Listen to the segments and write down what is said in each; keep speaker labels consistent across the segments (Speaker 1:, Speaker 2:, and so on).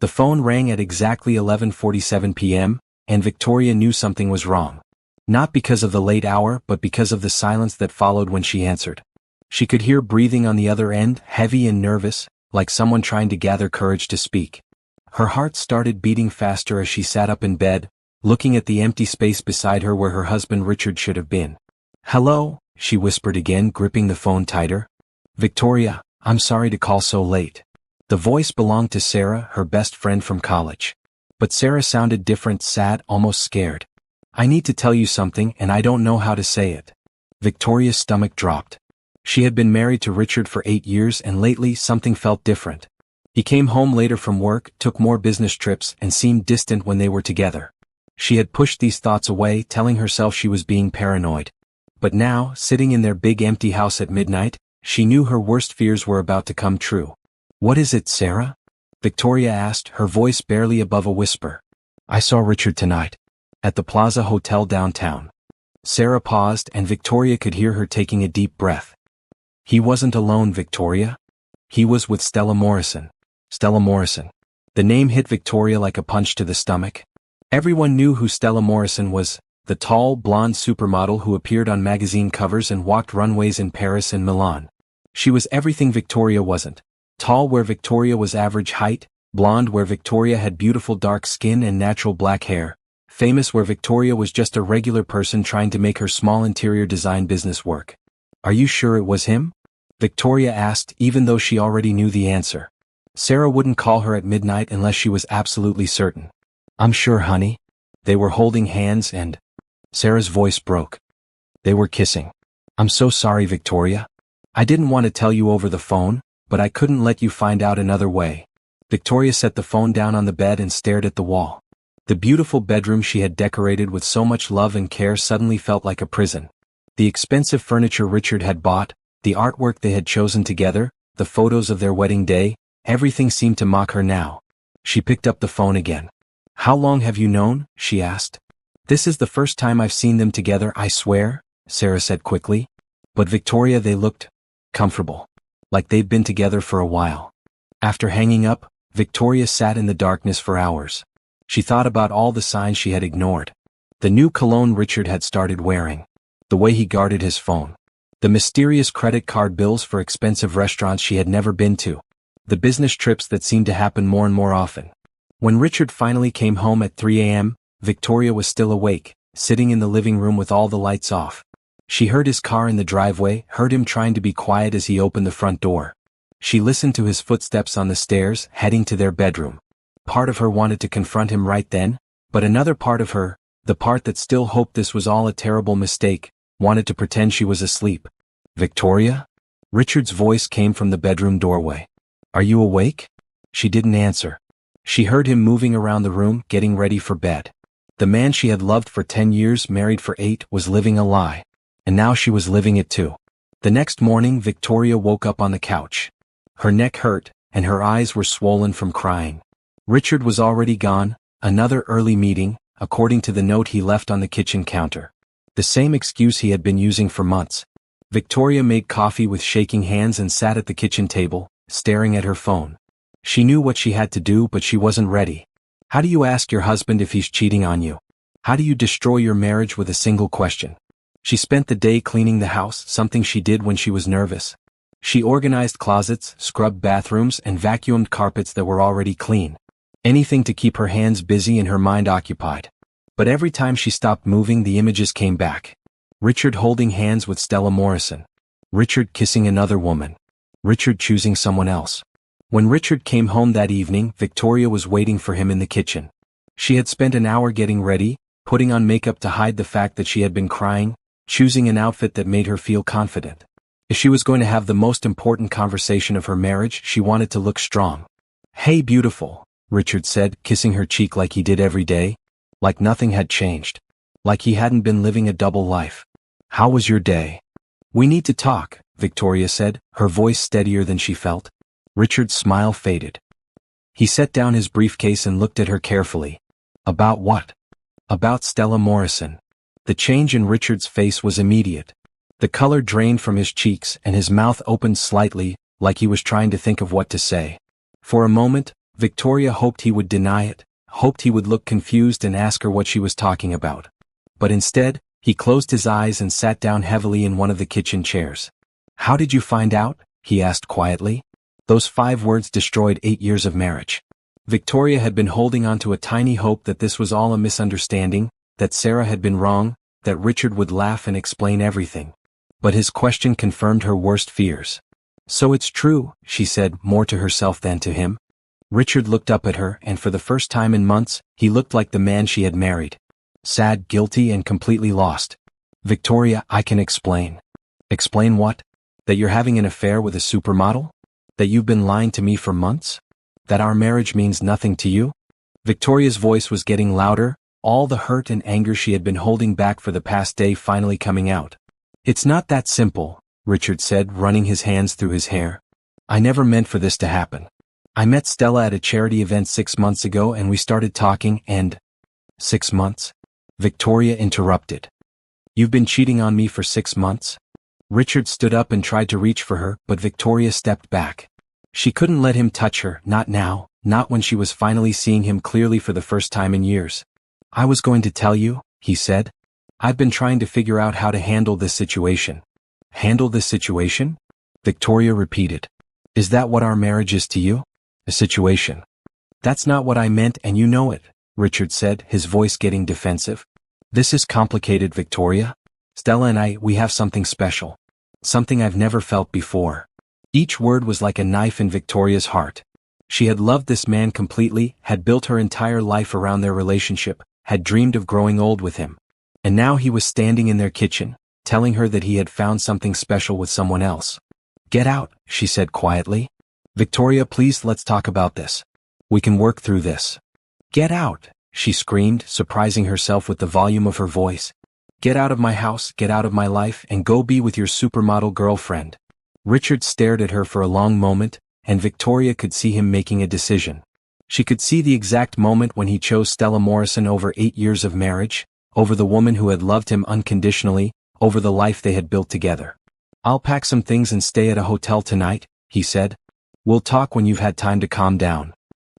Speaker 1: The phone rang at exactly 11:47 p.m., and Victoria knew something was wrong. Not because of the late hour, but because of the silence that followed when she answered. She could hear breathing on the other end, heavy and nervous, like someone trying to gather courage to speak. Her heart started beating faster as she sat up in bed, looking at the empty space beside her where her husband Richard should have been. "Hello," she whispered again, gripping the phone tighter. "Victoria, I'm sorry to call so late." The voice belonged to Sarah, her best friend from college. But Sarah sounded different, sad, almost scared. "I need to tell you something, and I don't know how to say it." Victoria's stomach dropped. She had been married to Richard for 8 years, and lately something felt different. He came home later from work, took more business trips, and seemed distant when they were together. She had pushed these thoughts away, telling herself she was being paranoid. But now, sitting in their big empty house at midnight, she knew her worst fears were about to come true. "What is it, Sarah?" Victoria asked, her voice barely above a whisper. "I saw Richard tonight. At the Plaza Hotel downtown." Sarah paused, and Victoria could hear her taking a deep breath. "He wasn't alone, Victoria. He was with Stella Morrison." Stella Morrison. The name hit Victoria like a punch to the stomach. Everyone knew who Stella Morrison was, the tall, blonde supermodel who appeared on magazine covers and walked runways in Paris and Milan. She was everything Victoria wasn't. Tall where Victoria was average height, blonde where Victoria had beautiful dark skin and natural black hair, famous where Victoria was just a regular person trying to make her small interior design business work. "Are you sure it was him?" Victoria asked, even though she already knew the answer. Sarah wouldn't call her at midnight unless she was absolutely certain. "I'm sure, honey." They were holding hands and... Sarah's voice broke. They were kissing. "I'm so sorry, Victoria. I didn't want to tell you over the phone, but I couldn't let you find out another way." Victoria set the phone down on the bed and stared at the wall. The beautiful bedroom she had decorated with so much love and care suddenly felt like a prison. The expensive furniture Richard had bought, the artwork they had chosen together, the photos of their wedding day, everything seemed to mock her now. She picked up the phone again. "How long have you known?" she asked. "This is the first time I've seen them together, I swear," Sarah said quickly. But Victoria, they looked comfortable. Like they'd been together for a while. After hanging up, Victoria sat in the darkness for hours. She thought about all the signs she had ignored. The new cologne Richard had started wearing. The way he guarded his phone. The mysterious credit card bills for expensive restaurants she had never been to. The business trips that seemed to happen more and more often. When Richard finally came home at 3 a.m., Victoria was still awake, sitting in the living room with all the lights off. She heard his car in the driveway, heard him trying to be quiet as he opened the front door. She listened to his footsteps on the stairs, heading to their bedroom. Part of her wanted to confront him right then, but another part of her, the part that still hoped this was all a terrible mistake, wanted to pretend she was asleep. "Victoria?" Richard's voice came from the bedroom doorway. "Are you awake?" She didn't answer. She heard him moving around the room, getting ready for bed. The man she had loved for 10 years, married for 8, was living a lie. And now she was living it too. The next morning, Victoria woke up on the couch. Her neck hurt, and her eyes were swollen from crying. Richard was already gone, another early meeting, according to the note he left on the kitchen counter. The same excuse he had been using for months. Victoria made coffee with shaking hands and sat at the kitchen table, staring at her phone. She knew what she had to do, but she wasn't ready. How do you ask your husband if he's cheating on you? How do you destroy your marriage with a single question? She spent the day cleaning the house, something she did when she was nervous. She organized closets, scrubbed bathrooms, and vacuumed carpets that were already clean. Anything to keep her hands busy and her mind occupied. But every time she stopped moving, the images came back. Richard holding hands with Stella Morrison. Richard kissing another woman. Richard choosing someone else. When Richard came home that evening, Victoria was waiting for him in the kitchen. She had spent an hour getting ready, putting on makeup to hide the fact that she had been crying, choosing an outfit that made her feel confident. If she was going to have the most important conversation of her marriage, she wanted to look strong. "Hey, beautiful," Richard said, kissing her cheek like he did every day. Like nothing had changed. Like he hadn't been living a double life. "How was your day?" "We need to talk," Victoria said, her voice steadier than she felt. Richard's smile faded. He set down his briefcase and looked at her carefully. "About what?" "About Stella Morrison." The change in Richard's face was immediate. The color drained from his cheeks and his mouth opened slightly, like he was trying to think of what to say. For a moment, Victoria hoped he would deny it, hoped he would look confused and ask her what she was talking about. But instead, he closed his eyes and sat down heavily in one of the kitchen chairs. "How did you find out?" he asked quietly. Those 5 words destroyed 8 years of marriage. Victoria had been holding on to a tiny hope that this was all a misunderstanding, that Sarah had been wrong, that Richard would laugh and explain everything. But his question confirmed her worst fears. "So it's true," she said, more to herself than to him. Richard looked up at her, and for the first time in months, he looked like the man she had married. Sad, guilty, and completely lost. "Victoria, I can explain." "Explain what? That you're having an affair with a supermodel? That you've been lying to me for months? That our marriage means nothing to you?" Victoria's voice was getting louder, all the hurt and anger she had been holding back for the past day finally coming out. "It's not that simple," Richard said, running his hands through his hair. "I never meant for this to happen. I met Stella at a charity event 6 months ago and we started talking and—" "6 months?" Victoria interrupted. "You've been cheating on me for 6 months?" Richard stood up and tried to reach for her, but Victoria stepped back. She couldn't let him touch her, not now, not when she was finally seeing him clearly for the first time in years. "I was going to tell you," he said. "I've been trying to figure out how to handle this situation." "Handle this situation?" Victoria repeated. "Is that what our marriage is to you? A situation?" "That's not what I meant and you know it," Richard said, his voice getting defensive. "This is complicated, Victoria. Stella and we have something special. Something I've never felt before." Each word was like a knife in Victoria's heart. She had loved this man completely, had built her entire life around their relationship, had dreamed of growing old with him. And now he was standing in their kitchen, telling her that he had found something special with someone else. "Get out," she said quietly. "Victoria, please, let's talk about this. We can work through this." "Get out," she screamed, surprising herself with the volume of her voice. "Get out of my house, get out of my life, and go be with your supermodel girlfriend." Richard stared at her for a long moment, and Victoria could see him making a decision. She could see the exact moment when he chose Stella Morrison over 8 years of marriage, over the woman who had loved him unconditionally, over the life they had built together. "I'll pack some things and stay at a hotel tonight," he said. "We'll talk when you've had time to calm down."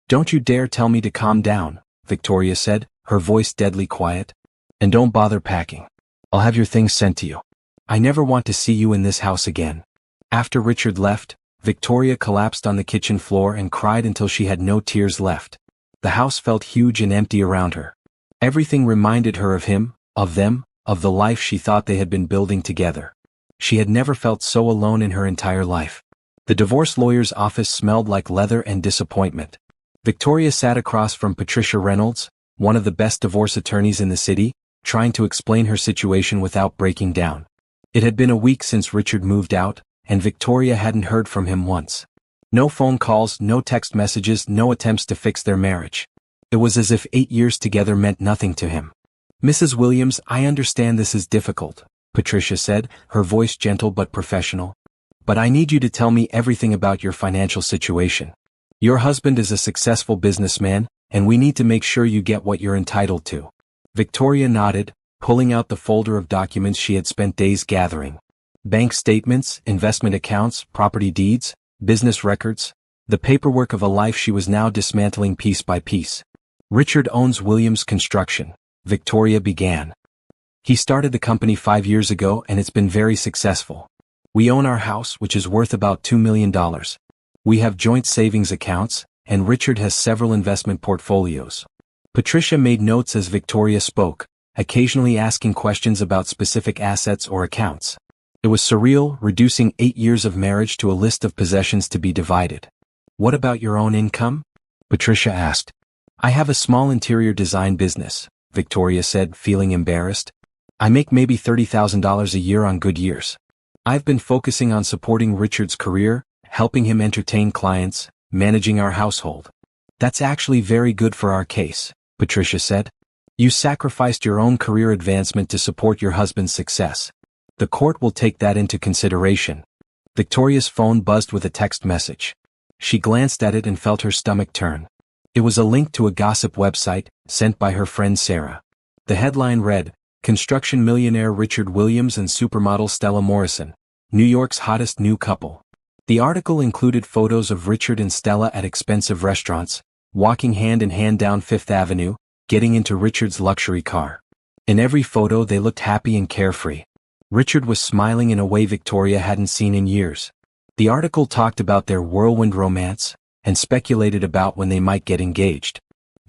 Speaker 1: "Don't you dare tell me to calm down," Victoria said, her voice deadly quiet. "And don't bother packing. I'll have your things sent to you. I never want to see you in this house again." After Richard left, Victoria collapsed on the kitchen floor and cried until she had no tears left. The house felt huge and empty around her. Everything reminded her of him, of them, of the life she thought they had been building together. She had never felt so alone in her entire life. The divorce lawyer's office smelled like leather and disappointment. Victoria sat across from Patricia Reynolds, one of the best divorce attorneys in the city, trying to explain her situation without breaking down. It had been a week since Richard moved out, and Victoria hadn't heard from him once. No phone calls, no text messages, no attempts to fix their marriage. It was as if 8 years together meant nothing to him. "Mrs. Williams, I understand this is difficult," Patricia said, her voice gentle but professional. "But I need you to tell me everything about your financial situation. Your husband is a successful businessman, and we need to make sure you get what you're entitled to." Victoria nodded, pulling out the folder of documents she had spent days gathering. Bank statements, investment accounts, property deeds, business records, the paperwork of a life she was now dismantling piece by piece. "Richard owns Williams Construction," Victoria began. "He started the company 5 years ago and it's been very successful. We own our house, which is worth about $2 million. We have joint savings accounts, and Richard has several investment portfolios." Patricia made notes as Victoria spoke, occasionally asking questions about specific assets or accounts. It was surreal, reducing 8 years of marriage to a list of possessions to be divided. "What about your own income?" Patricia asked. "I have a small interior design business," Victoria said, feeling embarrassed. "I make maybe $30,000 a year on good years. I've been focusing on supporting Richard's career, helping him entertain clients, managing our household." "That's actually very good for our case," Patricia said. "You sacrificed your own career advancement to support your husband's success. The court will take that into consideration." Victoria's phone buzzed with a text message. She glanced at it and felt her stomach turn. It was a link to a gossip website, sent by her friend Sarah. The headline read, "Construction millionaire Richard Williams and supermodel Stella Morrison, New York's hottest new couple." The article included photos of Richard and Stella at expensive restaurants, walking hand in hand down Fifth Avenue, getting into Richard's luxury car. In every photo they looked happy and carefree. Richard was smiling in a way Victoria hadn't seen in years. The article talked about their whirlwind romance, and speculated about when they might get engaged.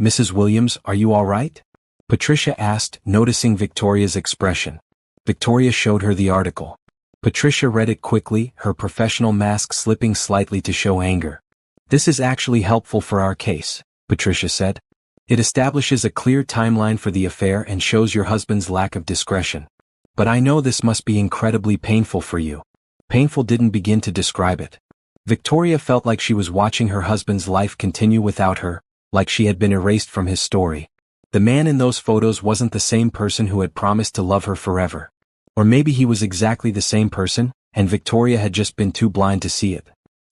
Speaker 1: "Mrs. Williams, are you all right?" Patricia asked, noticing Victoria's expression. Victoria showed her the article. Patricia read it quickly, her professional mask slipping slightly to show anger. "This is actually helpful for our case," Patricia said. "It establishes a clear timeline for the affair and shows your husband's lack of discretion. But I know this must be incredibly painful for you." Painful didn't begin to describe it. Victoria felt like she was watching her husband's life continue without her, like she had been erased from his story. The man in those photos wasn't the same person who had promised to love her forever. Or maybe he was exactly the same person, and Victoria had just been too blind to see it.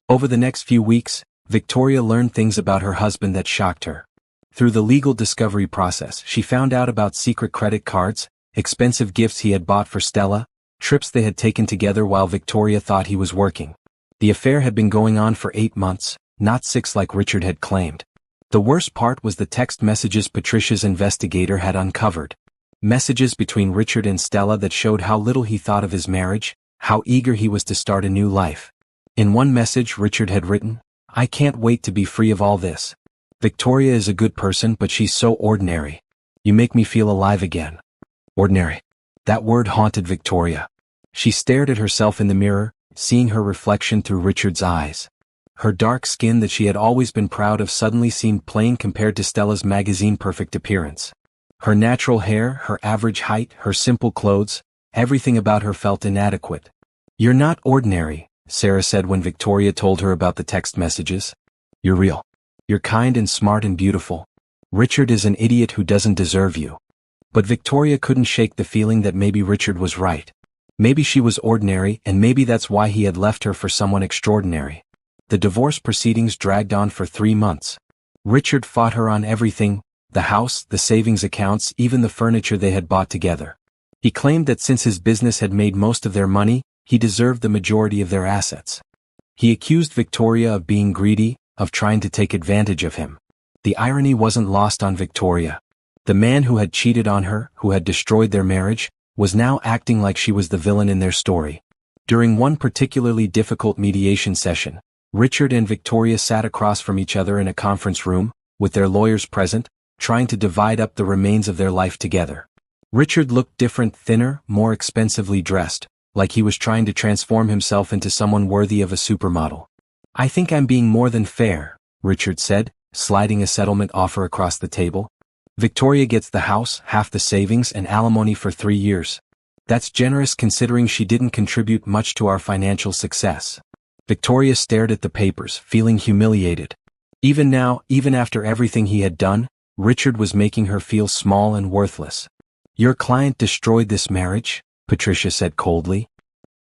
Speaker 1: Over the next few weeks, Victoria learned things about her husband that shocked her. Through the legal discovery process, she found out about secret credit cards, expensive gifts he had bought for Stella, trips they had taken together while Victoria thought he was working. The affair had been going on for 8 months, not 6 like Richard had claimed. The worst part was the text messages Patricia's investigator had uncovered. Messages between Richard and Stella that showed how little he thought of his marriage, how eager he was to start a new life. In one message Richard had written, "I can't wait to be free of all this. Victoria is a good person, but she's so ordinary. You make me feel alive again." Ordinary. That word haunted Victoria. She stared at herself in the mirror, seeing her reflection through Richard's eyes. Her dark skin that she had always been proud of suddenly seemed plain compared to Stella's magazine-perfect appearance. Her natural hair, her average height, her simple clothes, everything about her felt inadequate. "You're not ordinary," Sarah said when Victoria told her about the text messages. "You're real. You're kind and smart and beautiful. Richard is an idiot who doesn't deserve you." But Victoria couldn't shake the feeling that maybe Richard was right. Maybe she was ordinary, and maybe that's why he had left her for someone extraordinary. The divorce proceedings dragged on for 3 months. Richard fought her on everything: the house, the savings accounts, even the furniture they had bought together. He claimed that since his business had made most of their money, he deserved the majority of their assets. He accused Victoria of being greedy, of trying to take advantage of him. The irony wasn't lost on Victoria. The man who had cheated on her, who had destroyed their marriage, was now acting like she was the villain in their story. During one particularly difficult mediation session, Richard and Victoria sat across from each other in a conference room, with their lawyers present, trying to divide up the remains of their life together. Richard looked different, thinner, more expensively dressed, like he was trying to transform himself into someone worthy of a supermodel. "I think I'm being more than fair," Richard said, sliding a settlement offer across the table. "Victoria gets the house, half the savings, and alimony for 3 years. That's generous considering she didn't contribute much to our financial success." Victoria stared at the papers, feeling humiliated. Even now, even after everything he had done, Richard was making her feel small and worthless. "Your client destroyed this marriage," Patricia said coldly.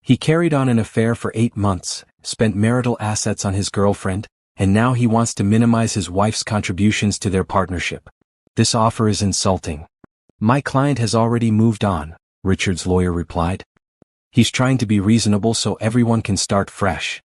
Speaker 1: "He carried on an affair for 8 months, spent marital assets on his girlfriend, and now he wants to minimize his wife's contributions to their partnership. This offer is insulting." "My client has already moved on," Richard's lawyer replied. "He's trying to be reasonable so everyone can start fresh."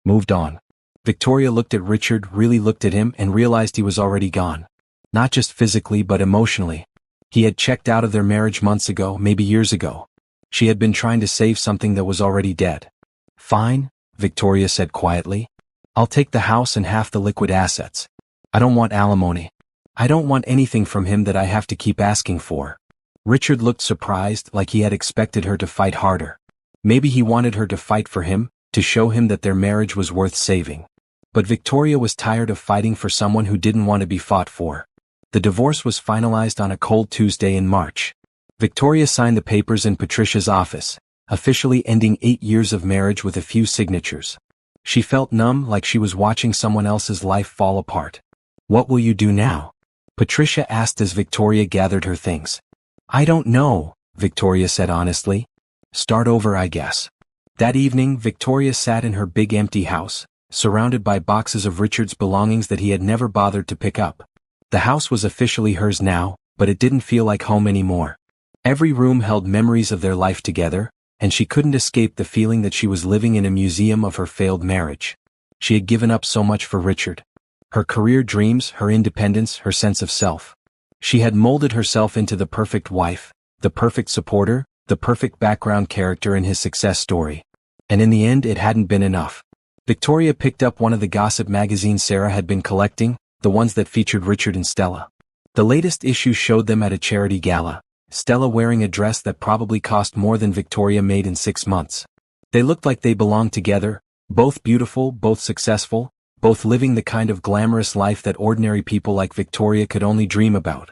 Speaker 1: "Moved on." Victoria looked at Richard, really looked at him, and realized he was already gone. Not just physically but emotionally. He had checked out of their marriage months ago, maybe years ago. She had been trying to save something that was already dead. "Fine," Victoria said quietly. "I'll take the house and half the liquid assets. I don't want alimony. I don't want anything from him that I have to keep asking for." Richard looked surprised, like he had expected her to fight harder. Maybe he wanted her to fight for him, to show him that their marriage was worth saving. But Victoria was tired of fighting for someone who didn't want to be fought for. The divorce was finalized on a cold Tuesday in March. Victoria signed the papers in Patricia's office, officially ending 8 years of marriage with a few signatures. She felt numb, like she was watching someone else's life fall apart. "What will you do now?" Patricia asked as Victoria gathered her things. "I don't know," Victoria said honestly. "Start over, I guess." That evening, Victoria sat in her big empty house, surrounded by boxes of Richard's belongings that he had never bothered to pick up. The house was officially hers now, but it didn't feel like home anymore. Every room held memories of their life together, and she couldn't escape the feeling that she was living in a museum of her failed marriage. She had given up so much for Richard. Her career dreams, her independence, her sense of self. She had molded herself into the perfect wife, the perfect supporter, the perfect background character in his success story. And in the end it hadn't been enough. Victoria picked up one of the gossip magazines Sarah had been collecting, the ones that featured Richard and Stella. The latest issue showed them at a charity gala, Stella wearing a dress that probably cost more than Victoria made in 6 months. They looked like they belonged together, both beautiful, both successful, both living the kind of glamorous life that ordinary people like Victoria could only dream about.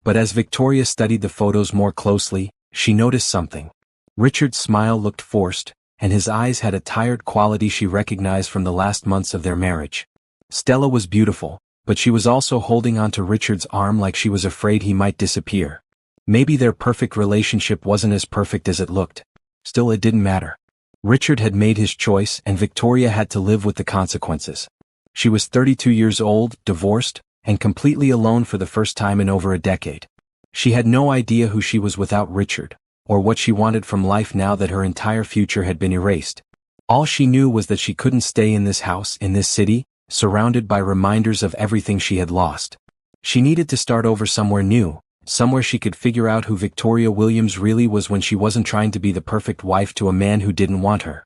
Speaker 1: But as Victoria studied the photos more closely, she noticed something. Richard's smile looked forced, and his eyes had a tired quality she recognized from the last months of their marriage. Stella was beautiful, but she was also holding onto Richard's arm like she was afraid he might disappear. Maybe their perfect relationship wasn't as perfect as it looked. Still, it didn't matter. Richard had made his choice and Victoria had to live with the consequences. She was 32 years old, divorced, and completely alone for the first time in over a decade. She had no idea who she was without Richard, or what she wanted from life now that her entire future had been erased. All she knew was that she couldn't stay in this house, in this city, surrounded by reminders of everything she had lost. She needed to start over somewhere new, somewhere she could figure out who Victoria Williams really was when she wasn't trying to be the perfect wife to a man who didn't want her.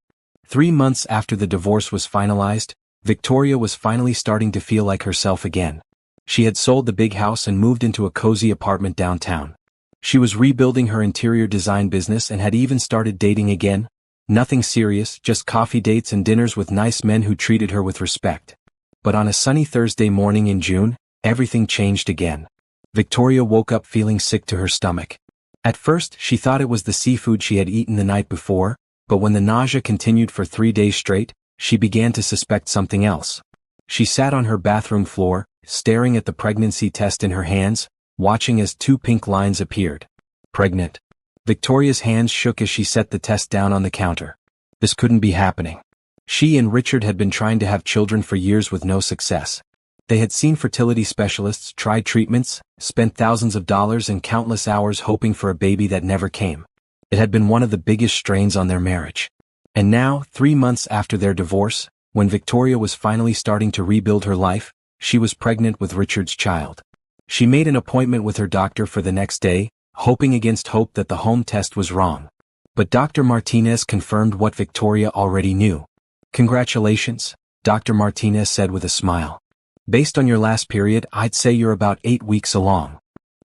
Speaker 1: 3 months after the divorce was finalized, Victoria was finally starting to feel like herself again. She had sold the big house and moved into a cozy apartment downtown. She was rebuilding her interior design business and had even started dating again. Nothing serious, just coffee dates and dinners with nice men who treated her with respect. But on a sunny Thursday morning in June, everything changed again. Victoria woke up feeling sick to her stomach. At first, she thought it was the seafood she had eaten the night before, but when the nausea continued for 3 days straight, she began to suspect something else. She sat on her bathroom floor, staring at the pregnancy test in her hands, watching as 2 pink lines appeared. Pregnant. Victoria's hands shook as she set the test down on the counter. This couldn't be happening. She and Richard had been trying to have children for years with no success. They had seen fertility specialists, tried treatments, spent thousands of dollars and countless hours hoping for a baby that never came. It had been one of the biggest strains on their marriage. And now, 3 months after their divorce, when Victoria was finally starting to rebuild her life, she was pregnant with Richard's child. She made an appointment with her doctor for the next day, hoping against hope that the home test was wrong. But Dr. Martinez confirmed what Victoria already knew. "Congratulations," Dr. Martinez said with a smile. "Based on your last period, I'd say you're about 8 weeks along."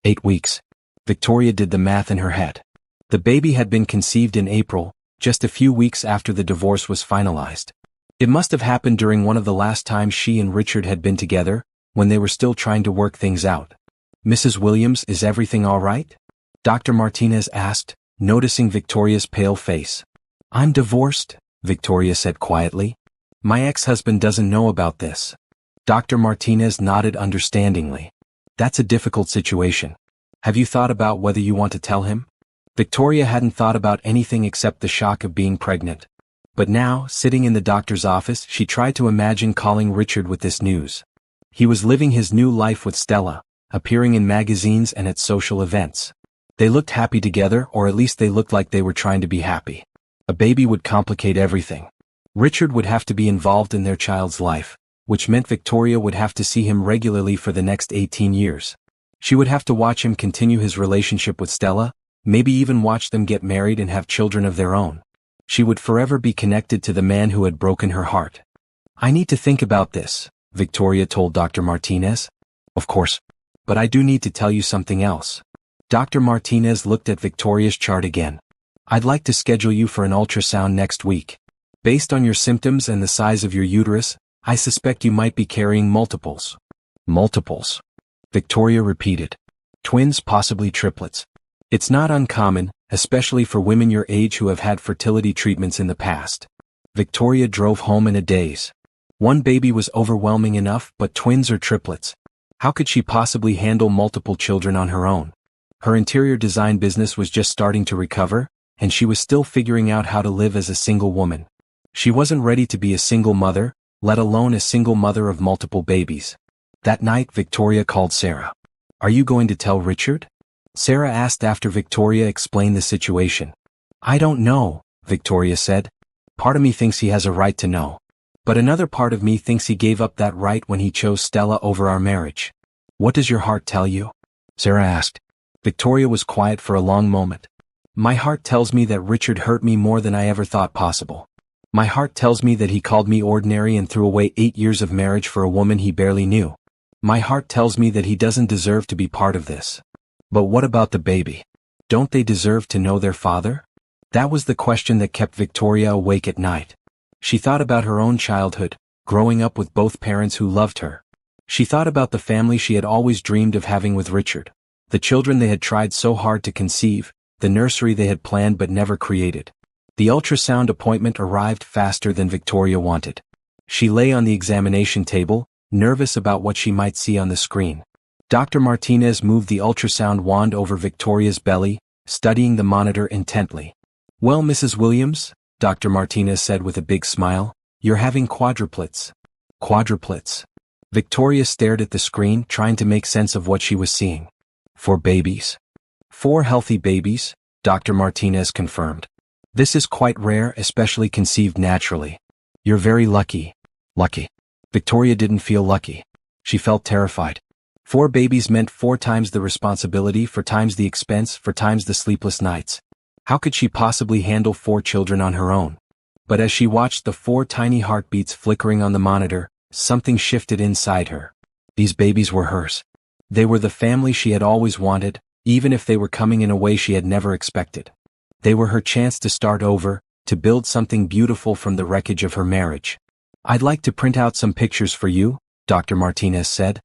Speaker 1: 8 weeks. Victoria did the math in her head. The baby had been conceived in April, just a few weeks after the divorce was finalized. It must have happened during one of the last times she and Richard had been together, when they were still trying to work things out. "Mrs. Williams, is everything all right?" Dr. Martinez asked, noticing Victoria's pale face. "I'm divorced," Victoria said quietly. "My ex-husband doesn't know about this." Dr. Martinez nodded understandingly. "That's a difficult situation. Have you thought about whether you want to tell him?" Victoria hadn't thought about anything except the shock of being pregnant. But now, sitting in the doctor's office, she tried to imagine calling Richard with this news. He was living his new life with Stella, appearing in magazines and at social events. They looked happy together, or at least they looked like they were trying to be happy. A baby would complicate everything. Richard would have to be involved in their child's life, which meant Victoria would have to see him regularly for the next 18 years. She would have to watch him continue his relationship with Stella, maybe even watch them get married and have children of their own. She would forever be connected to the man who had broken her heart. "I need to think about this," Victoria told Dr. Martinez. "Of course. But I do need to tell you something else." Dr. Martinez looked at Victoria's chart again. "I'd like to schedule you for an ultrasound next week. Based on your symptoms and the size of your uterus, I suspect you might be carrying multiples." "Multiples?" Victoria repeated. "Twins, possibly triplets. It's not uncommon, especially for women your age who have had fertility treatments in the past." Victoria drove home in a daze. One baby was overwhelming enough, but twins or triplets? How could she possibly handle multiple children on her own? Her interior design business was just starting to recover, and she was still figuring out how to live as a single woman. She wasn't ready to be a single mother, let alone a single mother of multiple babies. That night, Victoria called Sarah. "Are you going to tell Richard?" Sarah asked after Victoria explained the situation. "I don't know," Victoria said. Part of me thinks he has a right to know. But another part of me thinks he gave up that right when he chose Stella over our marriage. What does your heart tell you? Sarah asked. Victoria was quiet for a long moment. My heart tells me that Richard hurt me more than I ever thought possible. My heart tells me that he called me ordinary and threw away 8 years of marriage for a woman he barely knew. My heart tells me that he doesn't deserve to be part of this. But what about the baby? Don't they deserve to know their father? That was the question that kept Victoria awake at night. She thought about her own childhood, growing up with both parents who loved her. She thought about the family she had always dreamed of having with Richard, the children they had tried so hard to conceive, the nursery they had planned but never created. The ultrasound appointment arrived faster than Victoria wanted. She lay on the examination table, nervous about what she might see on the screen. Dr. Martinez moved the ultrasound wand over Victoria's belly, studying the monitor intently. Well, Mrs. Williams, Dr. Martinez said with a big smile, you're having quadruplets. Quadruplets. Victoria stared at the screen, trying to make sense of what she was seeing. 4 babies. 4 healthy babies, Dr. Martinez confirmed. This is quite rare, especially conceived naturally. You're very lucky. Lucky. Victoria didn't feel lucky. She felt terrified. 4 babies meant 4 times the responsibility, 4 times the expense, 4 times the sleepless nights. How could she possibly handle 4 children on her own? But as she watched the 4 tiny heartbeats flickering on the monitor, something shifted inside her. These babies were hers. They were the family she had always wanted, even if they were coming in a way she had never expected. They were her chance to start over, to build something beautiful from the wreckage of her marriage. I'd like to print out some pictures for you, Dr. Martinez said.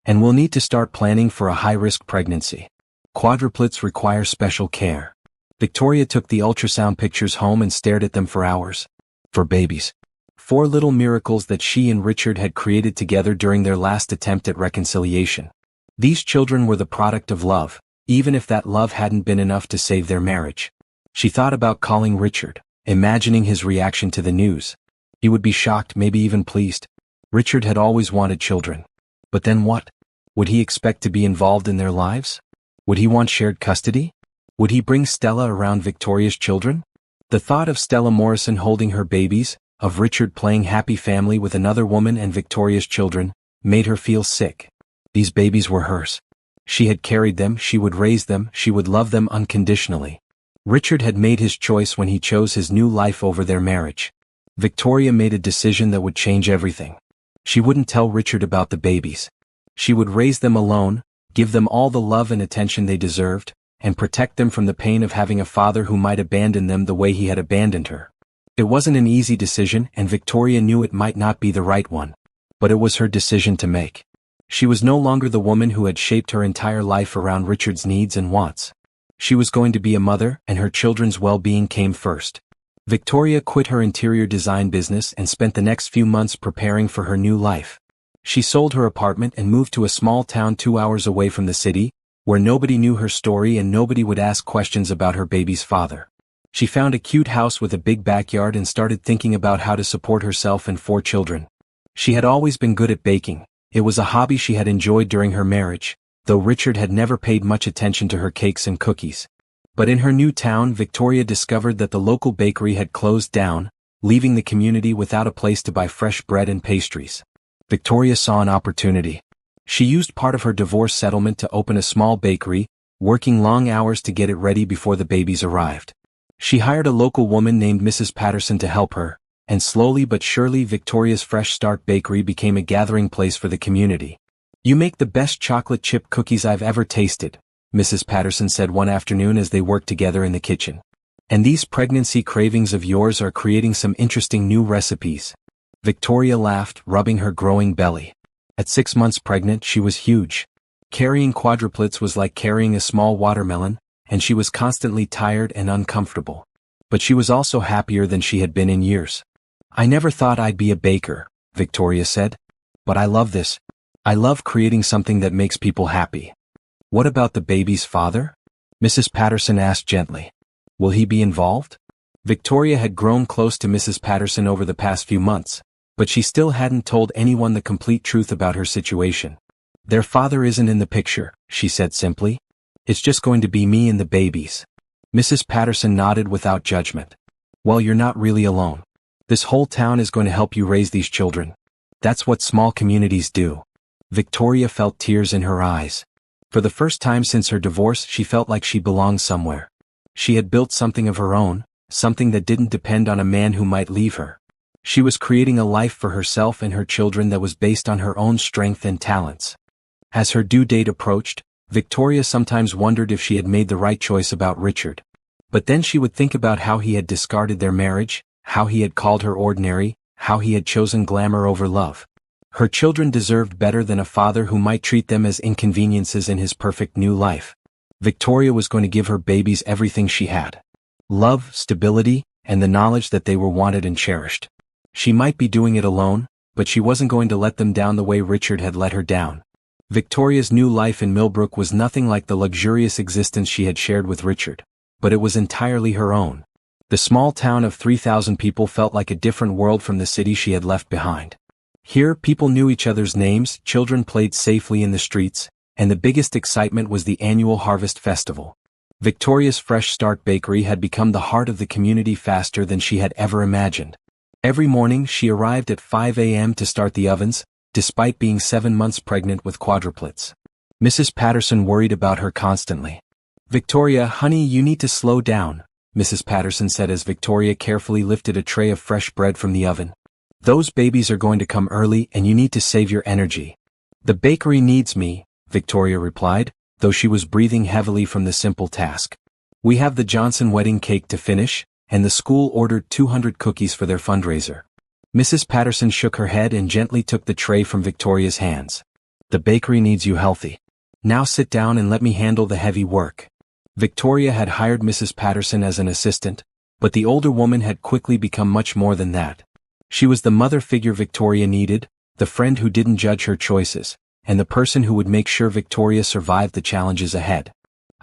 Speaker 1: And we'll need to start planning for a high-risk pregnancy. Quadruplets require special care. Victoria took the ultrasound pictures home and stared at them for hours. 4 babies. 4 little miracles that she and Richard had created together during their last attempt at reconciliation. These children were the product of love, even if that love hadn't been enough to save their marriage. She thought about calling Richard, imagining his reaction to the news. He would be shocked, maybe even pleased. Richard had always wanted children. But then what? Would he expect to be involved in their lives? Would he want shared custody? Would he bring Stella around Victoria's children? The thought of Stella Morrison holding her babies, of Richard playing happy family with another woman and Victoria's children, made her feel sick. These babies were hers. She had carried them, she would raise them, she would love them unconditionally. Richard had made his choice when he chose his new life over their marriage. Victoria made a decision that would change everything. She wouldn't tell Richard about the babies. She would raise them alone, give them all the love and attention they deserved, and protect them from the pain of having a father who might abandon them the way he had abandoned her. It wasn't an easy decision, and Victoria knew it might not be the right one. But it was her decision to make. She was no longer the woman who had shaped her entire life around Richard's needs and wants. She was going to be a mother, and her children's well-being came first. Victoria quit her interior design business and spent the next few months preparing for her new life. She sold her apartment and moved to a small town 2 hours away from the city, where nobody knew her story and nobody would ask questions about her baby's father. She found a cute house with a big backyard and started thinking about how to support herself and 4 children. She had always been good at baking. It was a hobby she had enjoyed during her marriage, though Richard had never paid much attention to her cakes and cookies. But in her new town, Victoria discovered that the local bakery had closed down, leaving the community without a place to buy fresh bread and pastries. Victoria saw an opportunity. She used part of her divorce settlement to open a small bakery, working long hours to get it ready before the babies arrived. She hired a local woman named Mrs. Patterson to help her, and slowly but surely Victoria's Fresh Start Bakery became a gathering place for the community. "You make the best chocolate chip cookies I've ever tasted," Mrs. Patterson said one afternoon as they worked together in the kitchen. "And these pregnancy cravings of yours are creating some interesting new recipes." Victoria laughed, rubbing her growing belly. At 6 months pregnant, she was huge. Carrying quadruplets was like carrying a small watermelon, and she was constantly tired and uncomfortable. But she was also happier than she had been in years. "I never thought I'd be a baker," Victoria said. "But I love this. I love creating something that makes people happy." "What about the baby's father?" Mrs. Patterson asked gently. "Will he be involved?" Victoria had grown close to Mrs. Patterson over the past few months, but she still hadn't told anyone the complete truth about her situation. "Their father isn't in the picture," she said simply. "It's just going to be me and the babies." Mrs. Patterson nodded without judgment. Well, you're not really alone. This whole town is going to help you raise these children. That's what small communities do. Victoria felt tears in her eyes. For the first time since her divorce, she felt like she belonged somewhere. She had built something of her own, something that didn't depend on a man who might leave her. She was creating a life for herself and her children that was based on her own strength and talents. As her due date approached, Victoria sometimes wondered if she had made the right choice about Richard. But then she would think about how he had discarded their marriage, how he had called her ordinary, how he had chosen glamour over love. Her children deserved better than a father who might treat them as inconveniences in his perfect new life. Victoria was going to give her babies everything she had. Love, stability, and the knowledge that they were wanted and cherished. She might be doing it alone, but she wasn't going to let them down the way Richard had let her down. Victoria's new life in Millbrook was nothing like the luxurious existence she had shared with Richard, but it was entirely her own. The small town of 3,000 people felt like a different world from the city she had left behind. Here, people knew each other's names, children played safely in the streets, and the biggest excitement was the annual Harvest Festival. Victoria's Fresh Start Bakery had become the heart of the community faster than she had ever imagined. Every morning she arrived at 5 a.m. to start the ovens, despite being 7 months pregnant with quadruplets. Mrs. Patterson worried about her constantly. "Victoria, honey, you need to slow down," Mrs. Patterson said as Victoria carefully lifted a tray of fresh bread from the oven. "Those babies are going to come early and you need to save your energy." "The bakery needs me," Victoria replied, though she was breathing heavily from the simple task. "We have the Johnson wedding cake to finish, and the school ordered 200 cookies for their fundraiser." Mrs. Patterson shook her head and gently took the tray from Victoria's hands. "The bakery needs you healthy. Now sit down and let me handle the heavy work." Victoria had hired Mrs. Patterson as an assistant, but the older woman had quickly become much more than that. She was the mother figure Victoria needed, the friend who didn't judge her choices, and the person who would make sure Victoria survived the challenges ahead.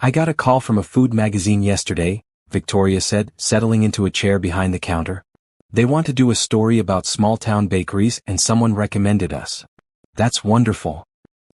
Speaker 1: "I got a call from a food magazine yesterday," Victoria said, settling into a chair behind the counter. "They want to do a story about small-town bakeries and someone recommended us." "That's wonderful,"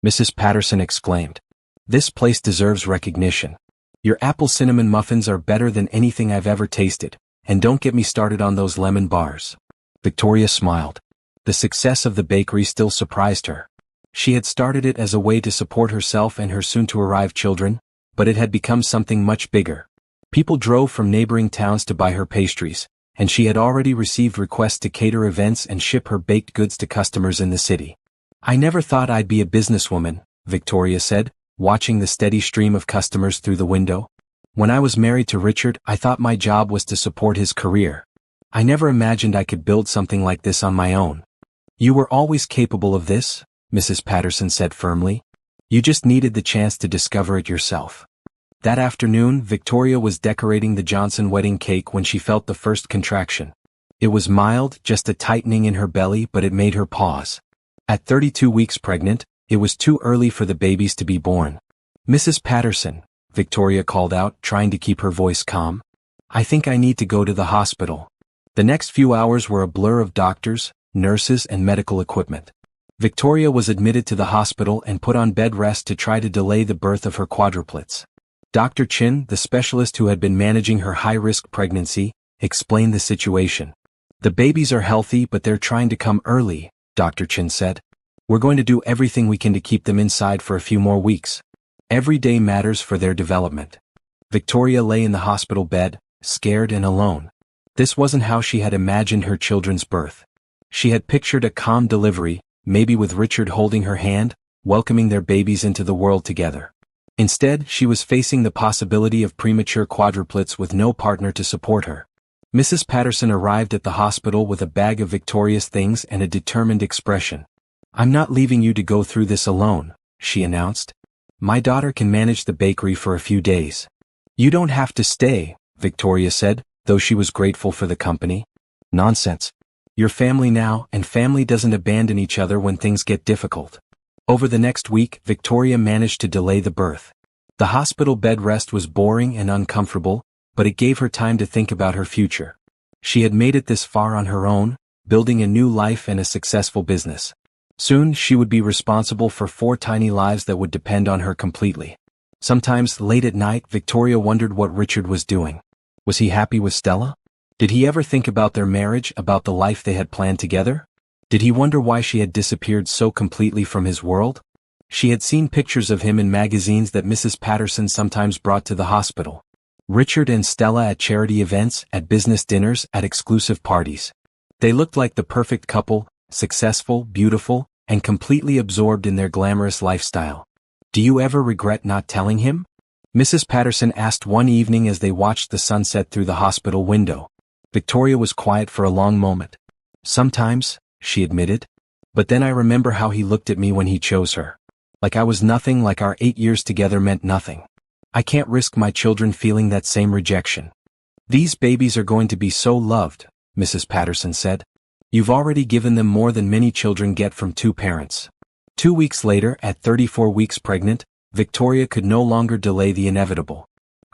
Speaker 1: Mrs. Patterson exclaimed. "This place deserves recognition. Your apple cinnamon muffins are better than anything I've ever tasted, and don't get me started on those lemon bars." Victoria smiled. The success of the bakery still surprised her. She had started it as a way to support herself and her soon-to-arrive children, but it had become something much bigger. People drove from neighboring towns to buy her pastries, and she had already received requests to cater events and ship her baked goods to customers in the city. "I never thought I'd be a businesswoman," Victoria said, watching the steady stream of customers through the window. "When I was married to Richard, I thought my job was to support his career. I never imagined I could build something like this on my own." "You were always capable of this," Mrs. Patterson said firmly. "You just needed the chance to discover it yourself." That afternoon, Victoria was decorating the Johnson wedding cake when she felt the first contraction. It was mild, just a tightening in her belly, but it made her pause. At 32 weeks pregnant, it was too early for the babies to be born. "Mrs. Patterson," Victoria called out, trying to keep her voice calm. "I think I need to go to the hospital." The next few hours were a blur of doctors, nurses, and medical equipment. Victoria was admitted to the hospital and put on bed rest to try to delay the birth of her quadruplets. Dr. Chin, the specialist who had been managing her high-risk pregnancy, explained the situation. "The babies are healthy, but they're trying to come early," Dr. Chin said. "We're going to do everything we can to keep them inside for a few more weeks. Every day matters for their development." Victoria lay in the hospital bed, scared and alone. This wasn't how she had imagined her children's birth. She had pictured a calm delivery, maybe with Richard holding her hand, welcoming their babies into the world together. Instead, she was facing the possibility of premature quadruplets with no partner to support her. Mrs. Patterson arrived at the hospital with a bag of Victoria's things and a determined expression. "I'm not leaving you to go through this alone," she announced. "My daughter can manage the bakery for a few days." "You don't have to stay," Victoria said, though she was grateful for the company. "Nonsense. You're family now, and family doesn't abandon each other when things get difficult." Over the next week, Victoria managed to delay the birth. The hospital bed rest was boring and uncomfortable, but it gave her time to think about her future. She had made it this far on her own, building a new life and a successful business. Soon she would be responsible for 4 tiny lives that would depend on her completely. Sometimes, late at night, Victoria wondered what Richard was doing. Was he happy with Stella? Did he ever think about their marriage, about the life they had planned together? Did he wonder why she had disappeared so completely from his world? She had seen pictures of him in magazines that Mrs. Patterson sometimes brought to the hospital. Richard and Stella at charity events, at business dinners, at exclusive parties. They looked like the perfect couple, successful, beautiful, and completely absorbed in their glamorous lifestyle. Do you ever regret not telling him? Mrs. Patterson asked one evening as they watched the sunset through the hospital window. Victoria was quiet for a long moment. Sometimes, she admitted. But then I remember how he looked at me when he chose her. Like I was nothing, like our 8 years together meant nothing. I can't risk my children feeling that same rejection. These babies are going to be so loved, Mrs. Patterson said. You've already given them more than many children get from 2 parents. 2 weeks later, at 34 weeks pregnant, Victoria could no longer delay the inevitable.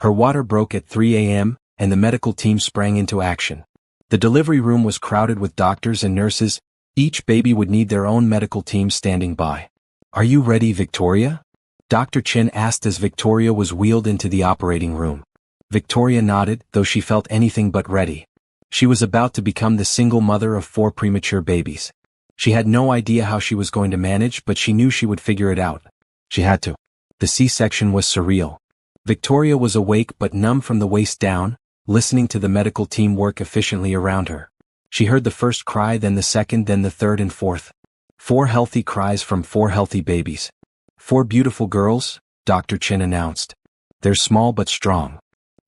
Speaker 1: Her water broke at 3 a.m., and the medical team sprang into action. The delivery room was crowded with doctors and nurses. Each baby would need their own medical team standing by. Are you ready, Victoria? Dr. Chin asked as Victoria was wheeled into the operating room. Victoria nodded, though she felt anything but ready. She was about to become the single mother of 4 premature babies. She had no idea how she was going to manage, but she knew she would figure it out. She had to. The C-section was surreal. Victoria was awake but numb from the waist down, listening to the medical team work efficiently around her. She heard the first cry, then the second, then the third and fourth. 4 healthy cries from 4 healthy babies. 4 beautiful girls, Dr. Chin announced. They're small but strong.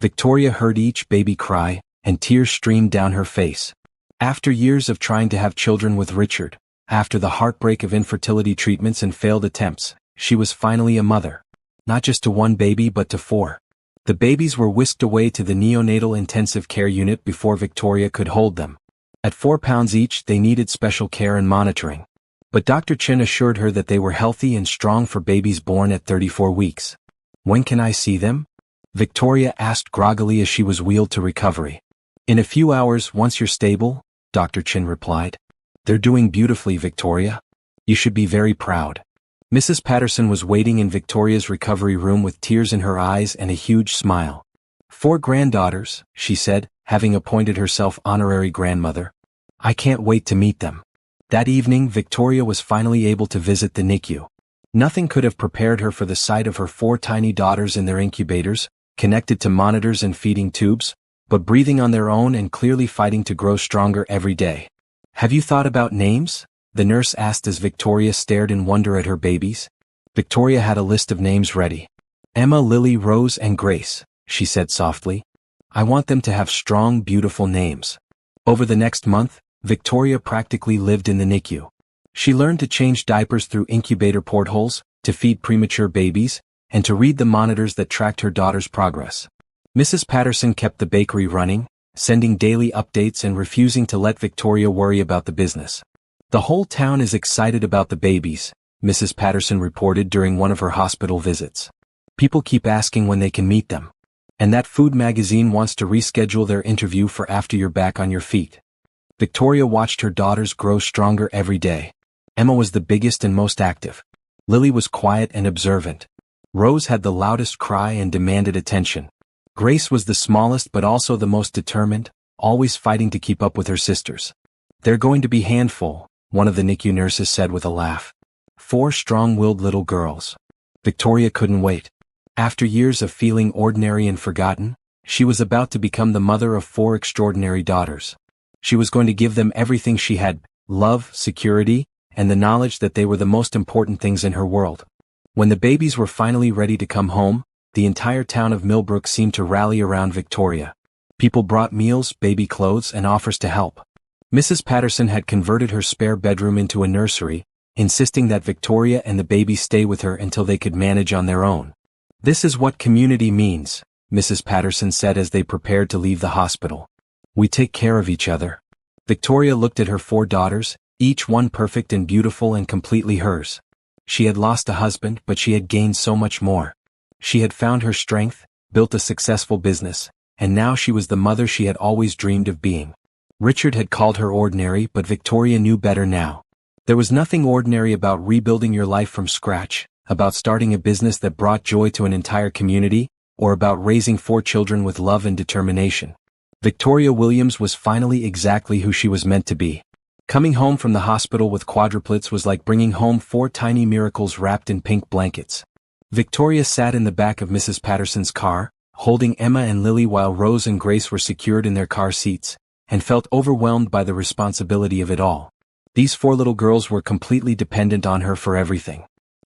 Speaker 1: Victoria heard each baby cry, and tears streamed down her face. After years of trying to have children with Richard, after the heartbreak of infertility treatments and failed attempts, she was finally a mother. Not just to 1 baby but to 4. The babies were whisked away to the neonatal intensive care unit before Victoria could hold them. At 4 pounds each, they needed special care and monitoring. But Dr. Chin assured her that they were healthy and strong for babies born at 34 weeks. When can I see them? Victoria asked groggily as she was wheeled to recovery. In a few hours, once you're stable, Dr. Chin replied. They're doing beautifully, Victoria. You should be very proud. Mrs. Patterson was waiting in Victoria's recovery room with tears in her eyes and a huge smile. 4 granddaughters, she said, having appointed herself honorary grandmother. I can't wait to meet them. That evening, Victoria was finally able to visit the NICU. Nothing could have prepared her for the sight of her 4 tiny daughters in their incubators, connected to monitors and feeding tubes, but breathing on their own and clearly fighting to grow stronger every day. Have you thought about names? The nurse asked as Victoria stared in wonder at her babies. Victoria had a list of names ready. Emma, Lily, Rose, and Grace, she said softly. I want them to have strong, beautiful names. Over the next month, Victoria practically lived in the NICU. She learned to change diapers through incubator portholes, to feed premature babies, and to read the monitors that tracked her daughter's progress. Mrs. Patterson kept the bakery running, sending daily updates and refusing to let Victoria worry about the business. The whole town is excited about the babies, Mrs. Patterson reported during one of her hospital visits. People keep asking when they can meet them. And that food magazine wants to reschedule their interview for after you're back on your feet. Victoria watched her daughters grow stronger every day. Emma was the biggest and most active. Lily was quiet and observant. Rose had the loudest cry and demanded attention. Grace was the smallest but also the most determined, always fighting to keep up with her sisters. They're going to be handful, one of the NICU nurses said with a laugh. 4 strong-willed little girls. Victoria couldn't wait. After years of feeling ordinary and forgotten, she was about to become the mother of 4 extraordinary daughters. She was going to give them everything she had, love, security, and the knowledge that they were the most important things in her world. When the babies were finally ready to come home, the entire town of Millbrook seemed to rally around Victoria. People brought meals, baby clothes, and offers to help. Mrs. Patterson had converted her spare bedroom into a nursery, insisting that Victoria and the babies stay with her until they could manage on their own. This is what community means, Mrs. Patterson said as they prepared to leave the hospital. We take care of each other. Victoria looked at her 4 daughters, each one perfect and beautiful and completely hers. She had lost a husband, but she had gained so much more. She had found her strength, built a successful business, and now she was the mother she had always dreamed of being. Richard had called her ordinary, but Victoria knew better now. There was nothing ordinary about rebuilding your life from scratch, about starting a business that brought joy to an entire community, or about raising 4 children with love and determination. Victoria Williams was finally exactly who she was meant to be. Coming home from the hospital with quadruplets was like bringing home 4 tiny miracles wrapped in pink blankets. Victoria sat in the back of Mrs. Patterson's car, holding Emma and Lily while Rose and Grace were secured in their car seats, and felt overwhelmed by the responsibility of it all. These 4 little girls were completely dependent on her for everything.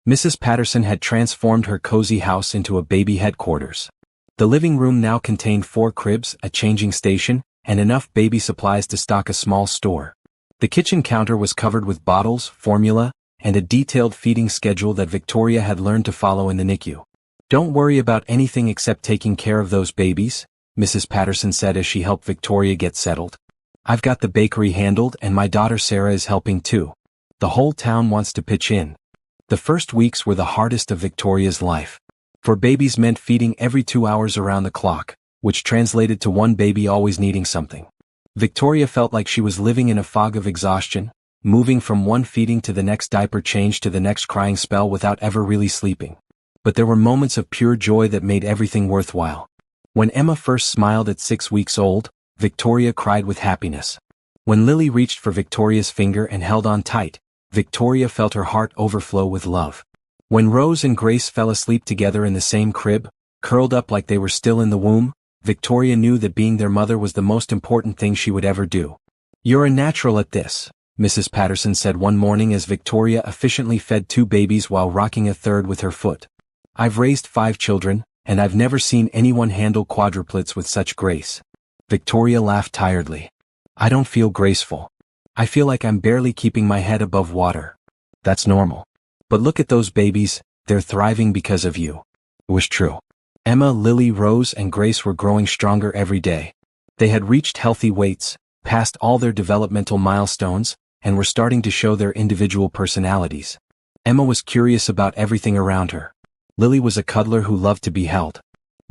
Speaker 1: Mrs. Patterson had transformed her cozy house into a baby headquarters. The living room now contained 4 cribs, a changing station, and enough baby supplies to stock a small store. The kitchen counter was covered with bottles, formula, and a detailed feeding schedule that Victoria had learned to follow in the NICU. "Don't worry about anything except taking care of those babies," Mrs. Patterson said as she helped Victoria get settled. "I've got the bakery handled and my daughter Sarah is helping too. The whole town wants to pitch in." The first weeks were the hardest of Victoria's life. For babies meant feeding every 2 hours around the clock, which translated to one baby always needing something. Victoria felt like she was living in a fog of exhaustion, moving from one feeding to the next diaper change to the next crying spell without ever really sleeping. But there were moments of pure joy that made everything worthwhile. When Emma first smiled at 6 weeks old, Victoria cried with happiness. When Lily reached for Victoria's finger and held on tight, Victoria felt her heart overflow with love. When Rose and Grace fell asleep together in the same crib, curled up like they were still in the womb, Victoria knew that being their mother was the most important thing she would ever do. "You're a natural at this," Mrs. Patterson said one morning as Victoria efficiently fed 2 babies while rocking a third with her foot. "I've raised 5 children, and I've never seen anyone handle quadruplets with such grace." Victoria laughed tiredly. "I don't feel graceful. I feel like I'm barely keeping my head above water." "That's normal. But look at those babies, they're thriving because of you." It was true. Emma, Lily, Rose, and Grace were growing stronger every day. They had reached healthy weights, passed all their developmental milestones, and were starting to show their individual personalities. Emma was curious about everything around her. Lily was a cuddler who loved to be held.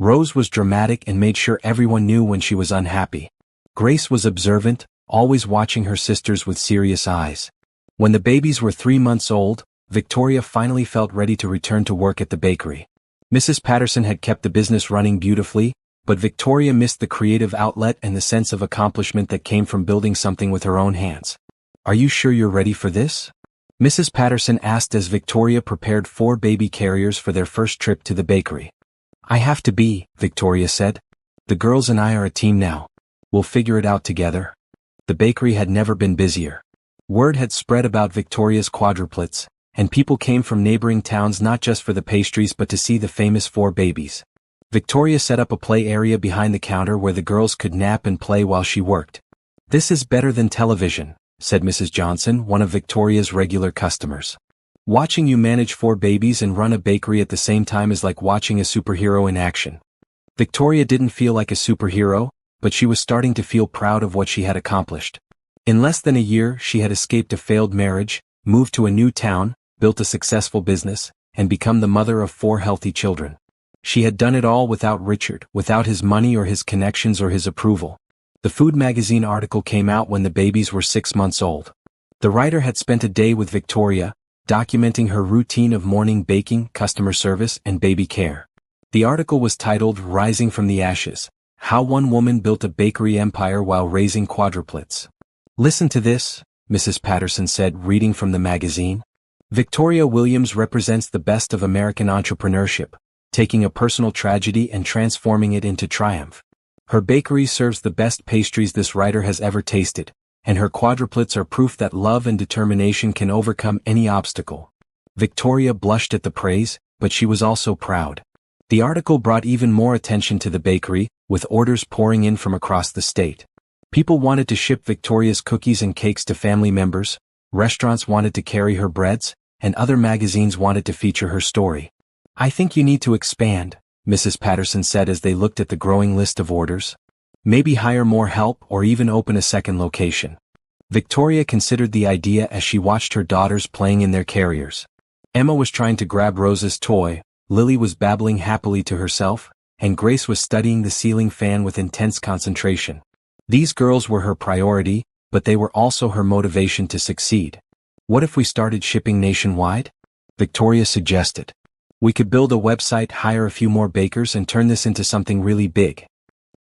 Speaker 1: Rose was dramatic and made sure everyone knew when she was unhappy. Grace was observant, always watching her sisters with serious eyes. When the babies were 3 months old, Victoria finally felt ready to return to work at the bakery. Mrs. Patterson had kept the business running beautifully, but Victoria missed the creative outlet and the sense of accomplishment that came from building something with her own hands. "Are you sure you're ready for this?" Mrs. Patterson asked as Victoria prepared 4 baby carriers for their first trip to the bakery. "I have to be," Victoria said. "The girls and I are a team now. We'll figure it out together." The bakery had never been busier. Word had spread about Victoria's quadruplets, and people came from neighboring towns not just for the pastries but to see the famous 4 babies. Victoria set up a play area behind the counter where the girls could nap and play while she worked. "This is better than television," said Mrs. Johnson, one of Victoria's regular customers. "Watching you manage 4 babies and run a bakery at the same time is like watching a superhero in action." Victoria didn't feel like a superhero, but she was starting to feel proud of what she had accomplished. In less than a year, she had escaped a failed marriage, moved to a new town, built a successful business, and become the mother of 4 healthy children. She had done it all without Richard, without his money or his connections or his approval. The Food magazine article came out when the babies were 6 months old. The writer had spent a day with Victoria, documenting her routine of morning baking, customer service, and baby care. The article was titled "Rising from the Ashes: How One Woman Built a Bakery Empire While Raising Quadruplets." "Listen to this," Mrs. Patterson said, reading from the magazine. "Victoria Williams represents the best of American entrepreneurship, taking a personal tragedy and transforming it into triumph. Her bakery serves the best pastries this writer has ever tasted, and her quadruplets are proof that love and determination can overcome any obstacle." Victoria blushed at the praise, but she was also proud. The article brought even more attention to the bakery, with orders pouring in from across the state. People wanted to ship Victoria's cookies and cakes to family members, restaurants wanted to carry her breads, and other magazines wanted to feature her story. "I think you need to expand," Mrs. Patterson said as they looked at the growing list of orders. "Maybe hire more help or even open a second location." Victoria considered the idea as she watched her daughters playing in their carriers. Emma was trying to grab Rose's toy, Lily was babbling happily to herself, and Grace was studying the ceiling fan with intense concentration. These girls were her priority, but they were also her motivation to succeed. "What if we started shipping nationwide?" Victoria suggested. "We could build a website, hire a few more bakers, and turn this into something really big."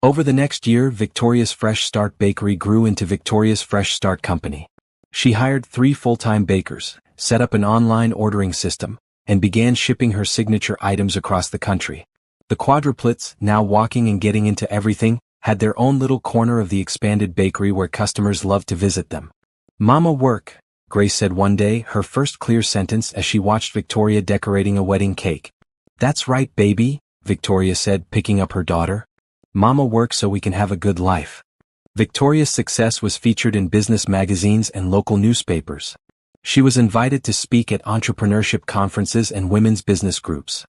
Speaker 1: Over the next year, Victoria's Fresh Start Bakery grew into Victoria's Fresh Start Company. She hired 3 full-time bakers, set up an online ordering system, and began shipping her signature items across the country. The Quadruplets, now walking and getting into everything, had their own little corner of the expanded bakery where customers loved to visit them. "Mama work," Grace said one day, her first clear sentence as she watched Victoria decorating a wedding cake. "That's right, baby," Victoria said, picking up her daughter. "Mama work so we can have a good life." Victoria's success was featured in business magazines and local newspapers. She was invited to speak at entrepreneurship conferences and women's business groups.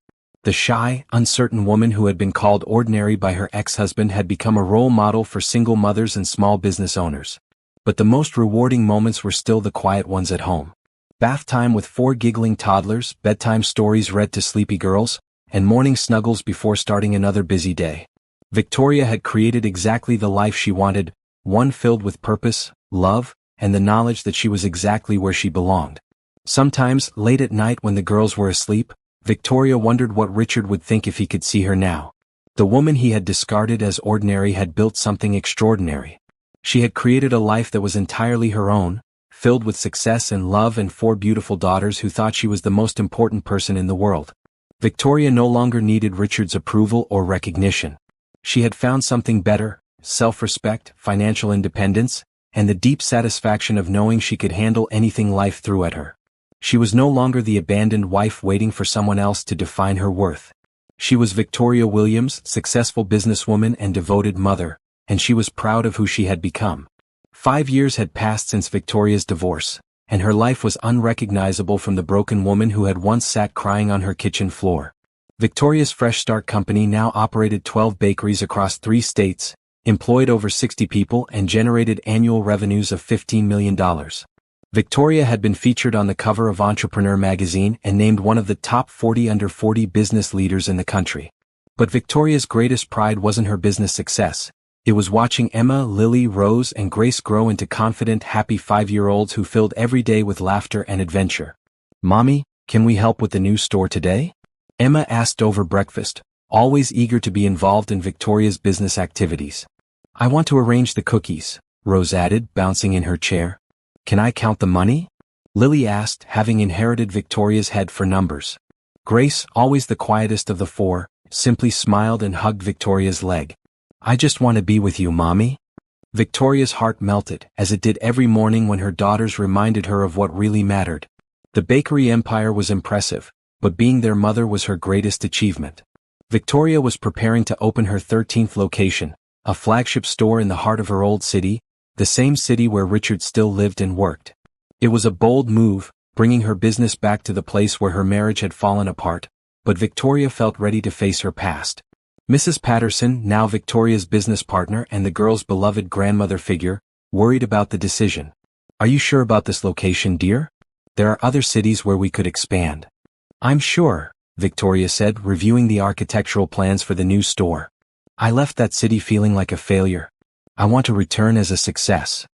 Speaker 1: The shy, uncertain woman who had been called ordinary by her ex-husband had become a role model for single mothers and small business owners. But the most rewarding moments were still the quiet ones at home. Bath time with 4 giggling toddlers, bedtime stories read to sleepy girls, and morning snuggles before starting another busy day. Victoria had created exactly the life she wanted, one filled with purpose, love, and the knowledge that she was exactly where she belonged. Sometimes, late at night when the girls were asleep, Victoria wondered what Richard would think if he could see her now. The woman he had discarded as ordinary had built something extraordinary. She had created a life that was entirely her own, filled with success and love, and 4 beautiful daughters who thought she was the most important person in the world. Victoria no longer needed Richard's approval or recognition. She had found something better: self-respect, financial independence, and the deep satisfaction of knowing she could handle anything life threw at her. She was no longer the abandoned wife waiting for someone else to define her worth. She was Victoria Williams, successful businesswoman and devoted mother, and she was proud of who she had become. 5 years had passed since Victoria's divorce, and her life was unrecognizable from the broken woman who had once sat crying on her kitchen floor. Victoria's Fresh Start Company now operated 12 bakeries across 3 states, employed over 60 people, and generated annual revenues of $15 million. Victoria had been featured on the cover of Entrepreneur magazine and named one of the top 40 under 40 business leaders in the country. But Victoria's greatest pride wasn't her business success. It was watching Emma, Lily, Rose, and Grace grow into confident, happy 5-year-olds who filled every day with laughter and adventure. "Mommy, can we help with the new store today?" Emma asked over breakfast, always eager to be involved in Victoria's business activities. "I want to arrange the cookies," Rose added, bouncing in her chair. "Can I count the money?" Lily asked, having inherited Victoria's head for numbers. Grace, always the quietest of the 4, simply smiled and hugged Victoria's leg. "I just want to be with you, Mommy." Victoria's heart melted, as it did every morning when her daughters reminded her of what really mattered. The bakery empire was impressive, but being their mother was her greatest achievement. Victoria was preparing to open her 13th location, a flagship store in the heart of her old city, the same city where Richard still lived and worked. It was a bold move, bringing her business back to the place where her marriage had fallen apart, but Victoria felt ready to face her past. Mrs. Patterson, now Victoria's business partner and the girls' beloved grandmother figure, worried about the decision. "Are you sure about this location, dear? There are other cities where we could expand." "I'm sure," Victoria said, reviewing the architectural plans for the new store. "I left that city feeling like a failure. I want to return as a success."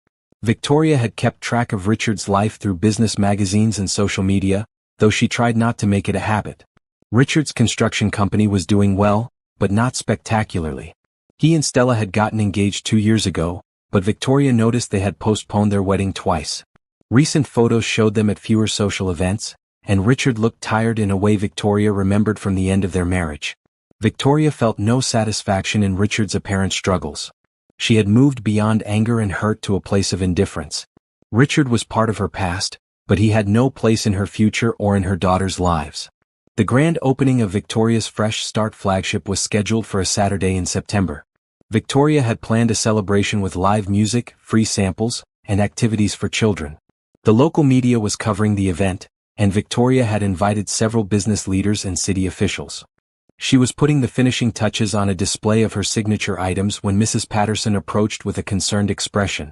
Speaker 1: Victoria had kept track of Richard's life through business magazines and social media, though she tried not to make it a habit. Richard's construction company was doing well, but not spectacularly. He and Stella had gotten engaged 2 years ago, but Victoria noticed they had postponed their wedding twice. Recent photos showed them at fewer social events, and Richard looked tired in a way Victoria remembered from the end of their marriage. Victoria felt no satisfaction in Richard's apparent struggles. She had moved beyond anger and hurt to a place of indifference. Richard was part of her past, but he had no place in her future or in her daughters' lives. The grand opening of Victoria's Fresh Start flagship was scheduled for a Saturday in September. Victoria had planned a celebration with live music, free samples, and activities for children. The local media was covering the event, and Victoria had invited several business leaders and city officials. She was putting the finishing touches on a display of her signature items when Mrs. Patterson approached with a concerned expression.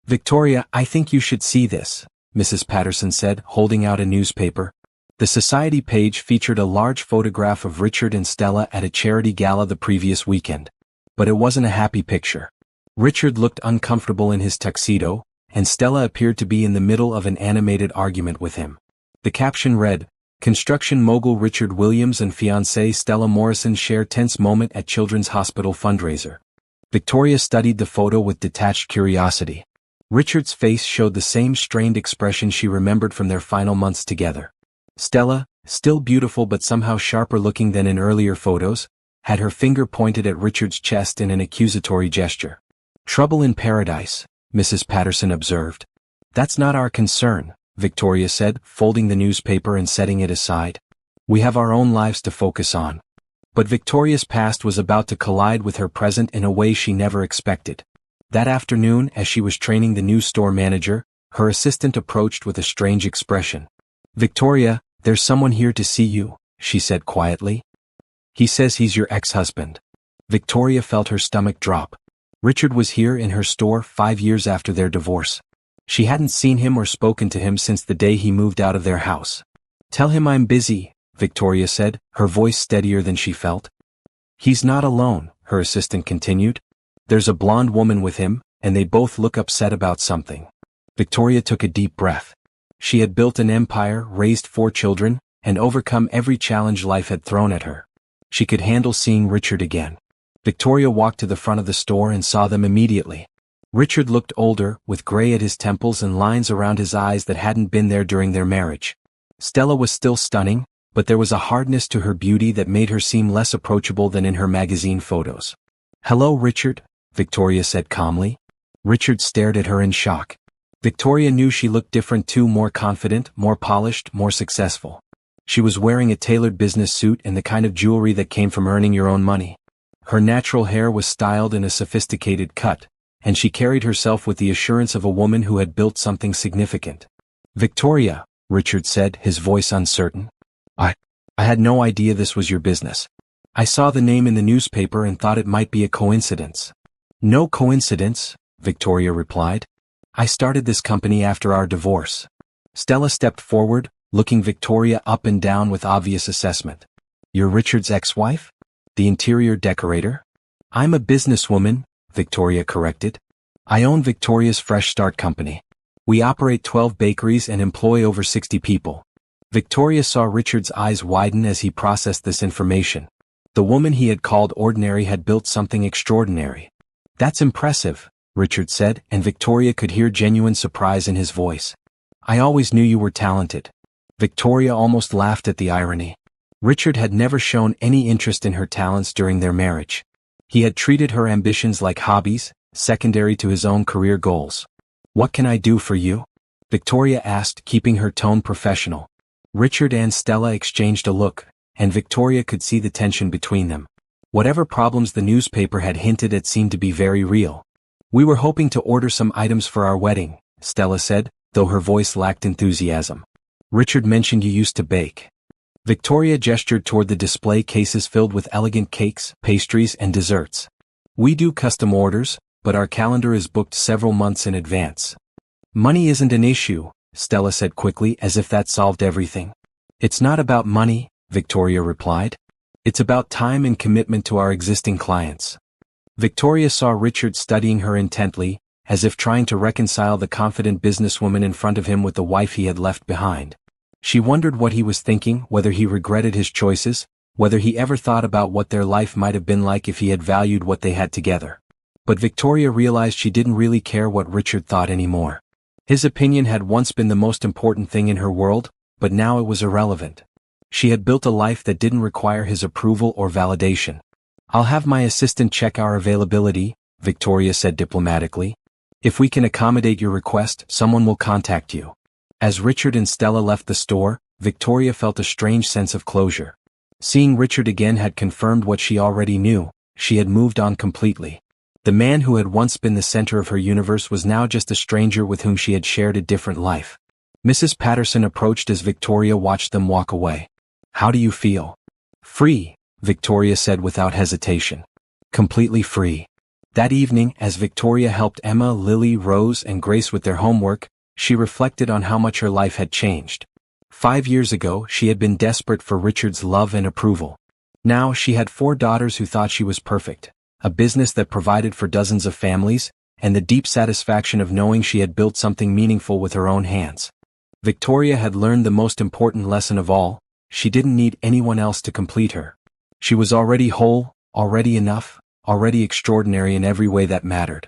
Speaker 1: "Victoria, I think you should see this," Mrs. Patterson said, holding out a newspaper. The society page featured a large photograph of Richard and Stella at a charity gala the previous weekend. But it wasn't a happy picture. Richard looked uncomfortable in his tuxedo, and Stella appeared to be in the middle of an animated argument with him. The caption read, "Construction mogul Richard Williams and fiancée Stella Morrison share tense moment at Children's Hospital fundraiser." Victoria studied the photo with detached curiosity. Richard's face showed the same strained expression she remembered from their final months together. Stella, still beautiful but somehow sharper looking than in earlier photos, had her finger pointed at Richard's chest in an accusatory gesture. "Trouble in paradise," Mrs. Patterson observed. "That's not our concern," Victoria said, folding the newspaper and setting it aside. "We have our own lives to focus on." But Victoria's past was about to collide with her present in a way she never expected. That afternoon, as she was training the new store manager, her assistant approached with a strange expression. "Victoria, there's someone here to see you," she said quietly. "He says he's your ex-husband." Victoria felt her stomach drop. Richard was here in her store 5 years after their divorce. She hadn't seen him or spoken to him since the day he moved out of their house. "Tell him I'm busy," Victoria said, her voice steadier than she felt. "He's not alone," her assistant continued. "There's a blonde woman with him, and they both look upset about something." Victoria took a deep breath. She had built an empire, raised 4 children, and overcome every challenge life had thrown at her. She could handle seeing Richard again. Victoria walked to the front of the store and saw them immediately. Richard looked older, with gray at his temples and lines around his eyes that hadn't been there during their marriage. Stella was still stunning, but there was a hardness to her beauty that made her seem less approachable than in her magazine photos. "Hello, Richard," Victoria said calmly. Richard stared at her in shock. Victoria knew she looked different too, more confident, more polished, more successful. She was wearing a tailored business suit and the kind of jewelry that came from earning your own money. Her natural hair was styled in a sophisticated cut, and she carried herself with the assurance of a woman who had built something significant. "Victoria," Richard said, his voice uncertain. I had no idea this was your business. I saw the name in the newspaper and thought it might be a coincidence." "No coincidence," Victoria replied. "I started this company after our divorce." Stella stepped forward, looking Victoria up and down with obvious assessment. "You're Richard's ex-wife? The interior decorator?" "I'm a businesswoman," Victoria corrected. "I own Victoria's Fresh Start Company. We operate 12 bakeries and employ over 60 people." Victoria saw Richard's eyes widen as he processed this information. The woman he had called ordinary had built something extraordinary. "That's impressive," Richard said, and Victoria could hear genuine surprise in his voice. "I always knew you were talented." Victoria almost laughed at the irony. Richard had never shown any interest in her talents during their marriage. He had treated her ambitions like hobbies, secondary to his own career goals. "What can I do for you?" Victoria asked, keeping her tone professional. Richard and Stella exchanged a look, and Victoria could see the tension between them. Whatever problems the newspaper had hinted at seemed to be very real. "We were hoping to order some items for our wedding," Stella said, though her voice lacked enthusiasm. "Richard mentioned you used to bake." Victoria gestured toward the display cases filled with elegant cakes, pastries, and desserts. "We do custom orders, but our calendar is booked several months in advance." "Money isn't an issue," Stella said quickly, as if that solved everything. "It's not about money," Victoria replied. "It's about time and commitment to our existing clients." Victoria saw Richard studying her intently, as if trying to reconcile the confident businesswoman in front of him with the wife he had left behind. She wondered what he was thinking, whether he regretted his choices, whether he ever thought about what their life might have been like if he had valued what they had together. But Victoria realized she didn't really care what Richard thought anymore. His opinion had once been the most important thing in her world, but now it was irrelevant. She had built a life that didn't require his approval or validation. "I'll have my assistant check our availability," Victoria said diplomatically. "If we can accommodate your request, someone will contact you." As Richard and Stella left the store, Victoria felt a strange sense of closure. Seeing Richard again had confirmed what she already knew. She had moved on completely. The man who had once been the center of her universe was now just a stranger with whom she had shared a different life. Mrs. Patterson approached as Victoria watched them walk away. "How do you feel?" "Free," Victoria said without hesitation. "Completely free." That evening, as Victoria helped Emma, Lily, Rose, and Grace with their homework, she reflected on how much her life had changed. 5 years ago, she had been desperate for Richard's love and approval. Now she had 4 daughters who thought she was perfect, a business that provided for dozens of families, and the deep satisfaction of knowing she had built something meaningful with her own hands. Victoria had learned the most important lesson of all: she didn't need anyone else to complete her. She was already whole, already enough, already extraordinary in every way that mattered.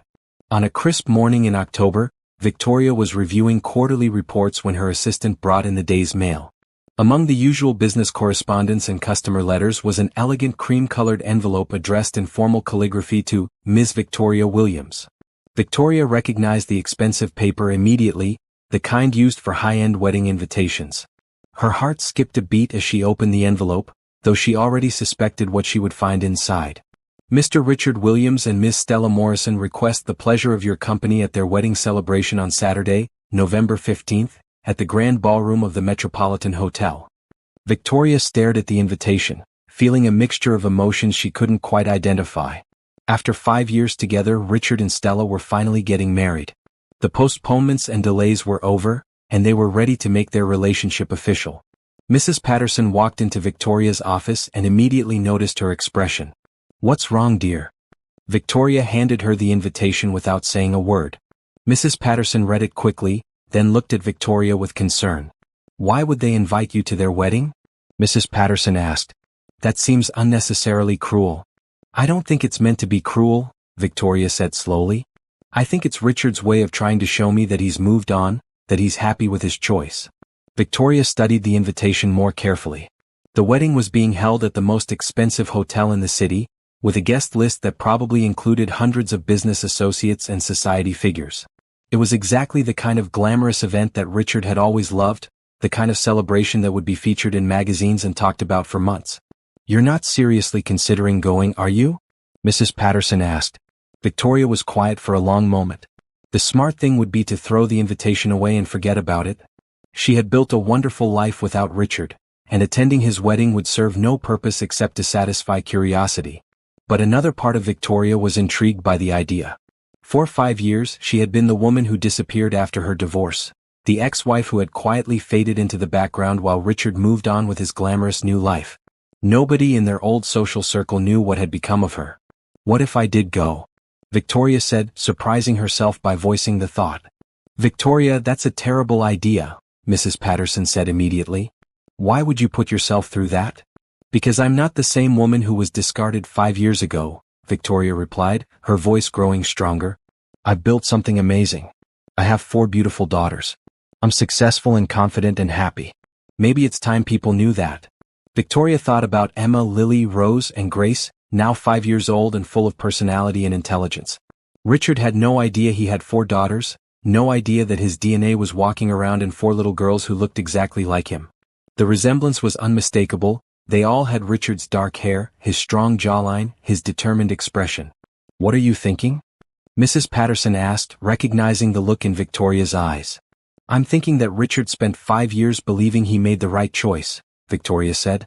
Speaker 1: On a crisp morning in October, Victoria was reviewing quarterly reports when her assistant brought in the day's mail. Among the usual business correspondence and customer letters was an elegant cream-colored envelope addressed in formal calligraphy to Ms. Victoria Williams. Victoria recognized the expensive paper immediately, the kind used for high-end wedding invitations. Her heart skipped a beat as she opened the envelope, though she already suspected what she would find inside. Mr. Richard Williams and Miss Stella Morrison request the pleasure of your company at their wedding celebration on Saturday, November 15th, at the Grand Ballroom of the Metropolitan Hotel. Victoria stared at the invitation, feeling a mixture of emotions she couldn't quite identify. After 5 years together, Richard and Stella were finally getting married. The postponements and delays were over, and they were ready to make their relationship official. Mrs. Patterson walked into Victoria's office and immediately noticed her expression. "What's wrong, dear?" Victoria handed her the invitation without saying a word. Mrs. Patterson read it quickly, then looked at Victoria with concern. "Why would they invite you to their wedding?" Mrs. Patterson asked. "That seems unnecessarily cruel." "I don't think it's meant to be cruel," Victoria said slowly. "I think it's Richard's way of trying to show me that he's moved on, that he's happy with his choice." Victoria studied the invitation more carefully. The wedding was being held at the most expensive hotel in the city, with a guest list that probably included hundreds of business associates and society figures. It was exactly the kind of glamorous event that Richard had always loved, the kind of celebration that would be featured in magazines and talked about for months. "You're not seriously considering going, are you?" Mrs. Patterson asked. Victoria was quiet for a long moment. The smart thing would be to throw the invitation away and forget about it. She had built a wonderful life without Richard, and attending his wedding would serve no purpose except to satisfy curiosity. But another part of Victoria was intrigued by the idea. For 5 years, she had been the woman who disappeared after her divorce, the ex-wife who had quietly faded into the background while Richard moved on with his glamorous new life. Nobody in their old social circle knew what had become of her. "What if I did go?" Victoria said, surprising herself by voicing the thought. "Victoria, that's a terrible idea," Mrs. Patterson said immediately. "Why would you put yourself through that?" "Because I'm not the same woman who was discarded 5 years ago," Victoria replied, her voice growing stronger. "I've built something amazing. I have 4 beautiful daughters. I'm successful and confident and happy. Maybe it's time people knew that." Victoria thought about Emma, Lily, Rose, and Grace, now 5 years old and full of personality and intelligence. Richard had no idea he had 4 daughters, no idea that his DNA was walking around in 4 little girls who looked exactly like him. The resemblance was unmistakable. They all had Richard's dark hair, his strong jawline, his determined expression. "What are you thinking?" Mrs. Patterson asked, recognizing the look in Victoria's eyes. "I'm thinking that Richard spent 5 years believing he made the right choice," Victoria said.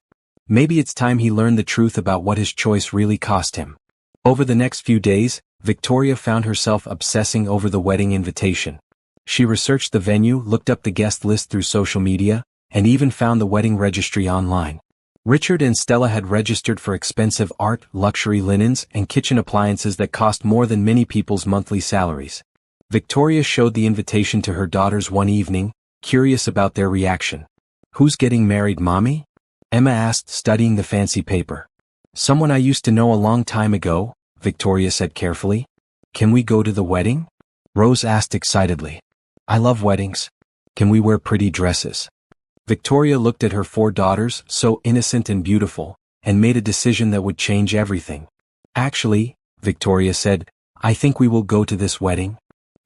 Speaker 1: "Maybe it's time he learned the truth about what his choice really cost him." Over the next few days, Victoria found herself obsessing over the wedding invitation. She researched the venue, looked up the guest list through social media, and even found the wedding registry online. Richard and Stella had registered for expensive art, luxury linens, and kitchen appliances that cost more than many people's monthly salaries. Victoria showed the invitation to her daughters one evening, curious about their reaction. "Who's getting married, Mommy?" Emma asked, studying the fancy paper. "Someone I used to know a long time ago," Victoria said carefully. "Can we go to the wedding?" Rose asked excitedly. "I love weddings. Can we wear pretty dresses?" Victoria looked at her 4 daughters, so innocent and beautiful, and made a decision that would change everything. "Actually," Victoria said, "I think we will go to this wedding."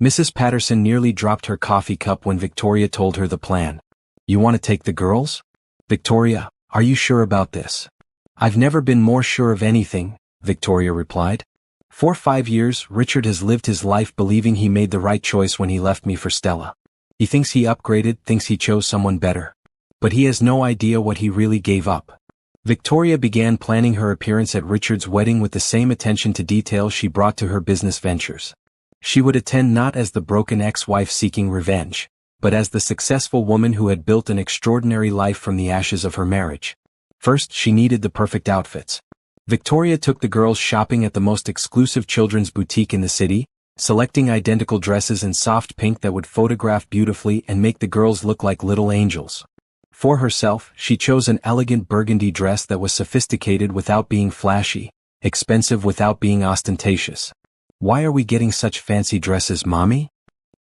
Speaker 1: Mrs. Patterson nearly dropped her coffee cup when Victoria told her the plan. "You want to take the girls?" "Victoria, are you sure about this?" "I've never been more sure of anything," Victoria replied. "For 5 years, Richard has lived his life believing he made the right choice when he left me for Stella. He thinks he upgraded, thinks he chose someone better. But he has no idea what he really gave up." Victoria began planning her appearance at Richard's wedding with the same attention to detail she brought to her business ventures. She would attend not as the broken ex-wife seeking revenge, but as the successful woman who had built an extraordinary life from the ashes of her marriage. First, she needed the perfect outfits. Victoria took the girls shopping at the most exclusive children's boutique in the city, selecting identical dresses in soft pink that would photograph beautifully and make the girls look like little angels. For herself, she chose an elegant burgundy dress that was sophisticated without being flashy, expensive without being ostentatious. "Why are we getting such fancy dresses, Mommy?"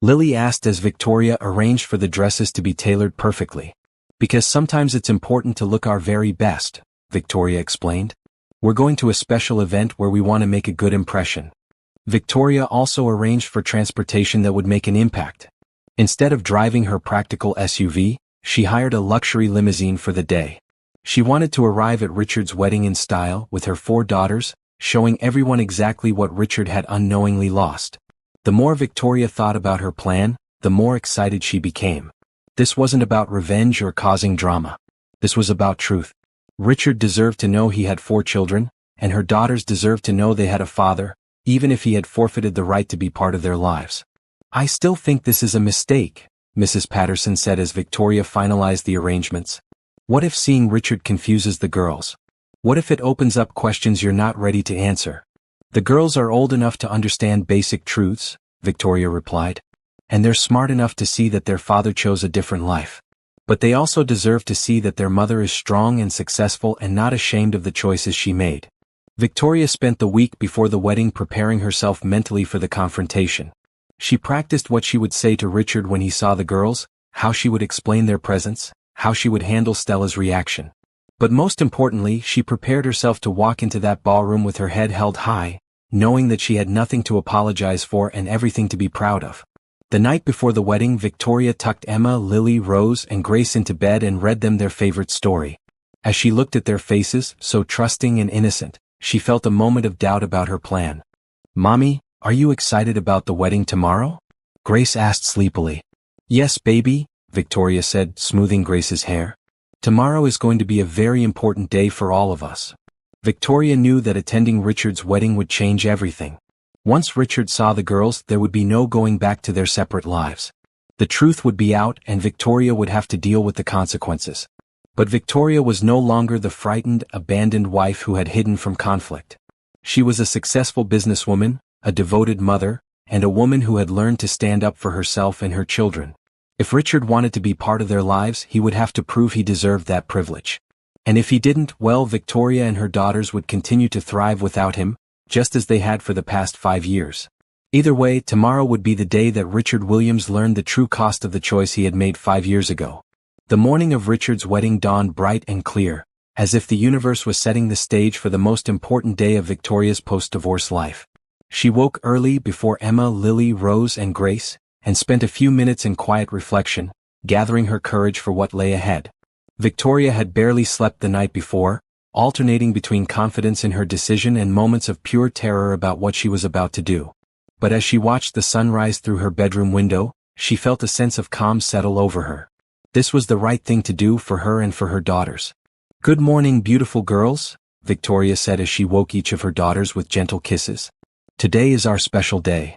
Speaker 1: Lily asked as Victoria arranged for the dresses to be tailored perfectly. "Because sometimes it's important to look our very best," Victoria explained. "We're going to a special event where we want to make a good impression." Victoria also arranged for transportation that would make an impact. Instead of driving her practical SUV, she hired a luxury limousine for the day. She wanted to arrive at Richard's wedding in style with her 4 daughters, showing everyone exactly what Richard had unknowingly lost. The more Victoria thought about her plan, the more excited she became. This wasn't about revenge or causing drama. This was about truth. Richard deserved to know he had 4 children, and her daughters deserved to know they had a father, even if he had forfeited the right to be part of their lives. "I still think this is a mistake," Mrs. Patterson said as Victoria finalized the arrangements. "What if seeing Richard confuses the girls? What if it opens up questions you're not ready to answer?" "The girls are old enough to understand basic truths," Victoria replied. "And they're smart enough to see that their father chose a different life. But they also deserve to see that their mother is strong and successful and not ashamed of the choices she made." Victoria spent the week before the wedding preparing herself mentally for the confrontation. She practiced what she would say to Richard when he saw the girls, how she would explain their presence, how she would handle Stella's reaction. But most importantly, she prepared herself to walk into that ballroom with her head held high, knowing that she had nothing to apologize for and everything to be proud of. The night before the wedding, Victoria tucked Emma, Lily, Rose, and Grace into bed and read them their favorite story. As she looked at their faces, so trusting and innocent, she felt a moment of doubt about her plan. "Mommy, are you excited about the wedding tomorrow?" Grace asked sleepily. "Yes, baby," Victoria said, smoothing Grace's hair. "Tomorrow is going to be a very important day for all of us." Victoria knew that attending Richard's wedding would change everything. Once Richard saw the girls, there would be no going back to their separate lives. The truth would be out and Victoria would have to deal with the consequences. But Victoria was no longer the frightened, abandoned wife who had hidden from conflict. She was a successful businesswoman, a devoted mother, and a woman who had learned to stand up for herself and her children. If Richard wanted to be part of their lives, he would have to prove he deserved that privilege. And if he didn't, well, Victoria and her daughters would continue to thrive without him, just as they had for the past 5 years. Either way, tomorrow would be the day that Richard Williams learned the true cost of the choice he had made 5 years ago. The morning of Richard's wedding dawned bright and clear, as if the universe was setting the stage for the most important day of Victoria's post-divorce life. She woke early before Emma, Lily, Rose, and Grace, and spent a few minutes in quiet reflection, gathering her courage for what lay ahead. Victoria had barely slept the night before, alternating between confidence in her decision and moments of pure terror about what she was about to do. But as she watched the sunrise through her bedroom window, she felt a sense of calm settle over her. This was the right thing to do for her and for her daughters. "Good morning, beautiful girls," Victoria said as she woke each of her daughters with gentle kisses. "Today is our special day."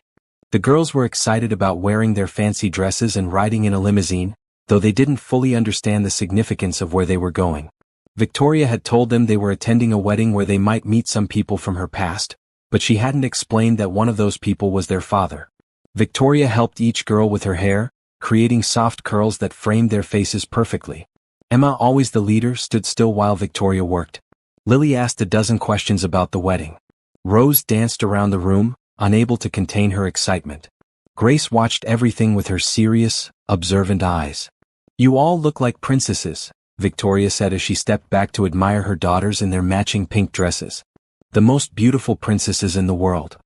Speaker 1: The girls were excited about wearing their fancy dresses and riding in a limousine, though they didn't fully understand the significance of where they were going. Victoria had told them they were attending a wedding where they might meet some people from her past, but she hadn't explained that one of those people was their father. Victoria helped each girl with her hair, creating soft curls that framed their faces perfectly. Emma, always the leader, stood still while Victoria worked. Lily asked a dozen questions about the wedding. Rose danced around the room, unable to contain her excitement. Grace watched everything with her serious, observant eyes. "You all look like princesses," Victoria said as she stepped back to admire her daughters in their matching pink dresses. "The most beautiful princesses in the world."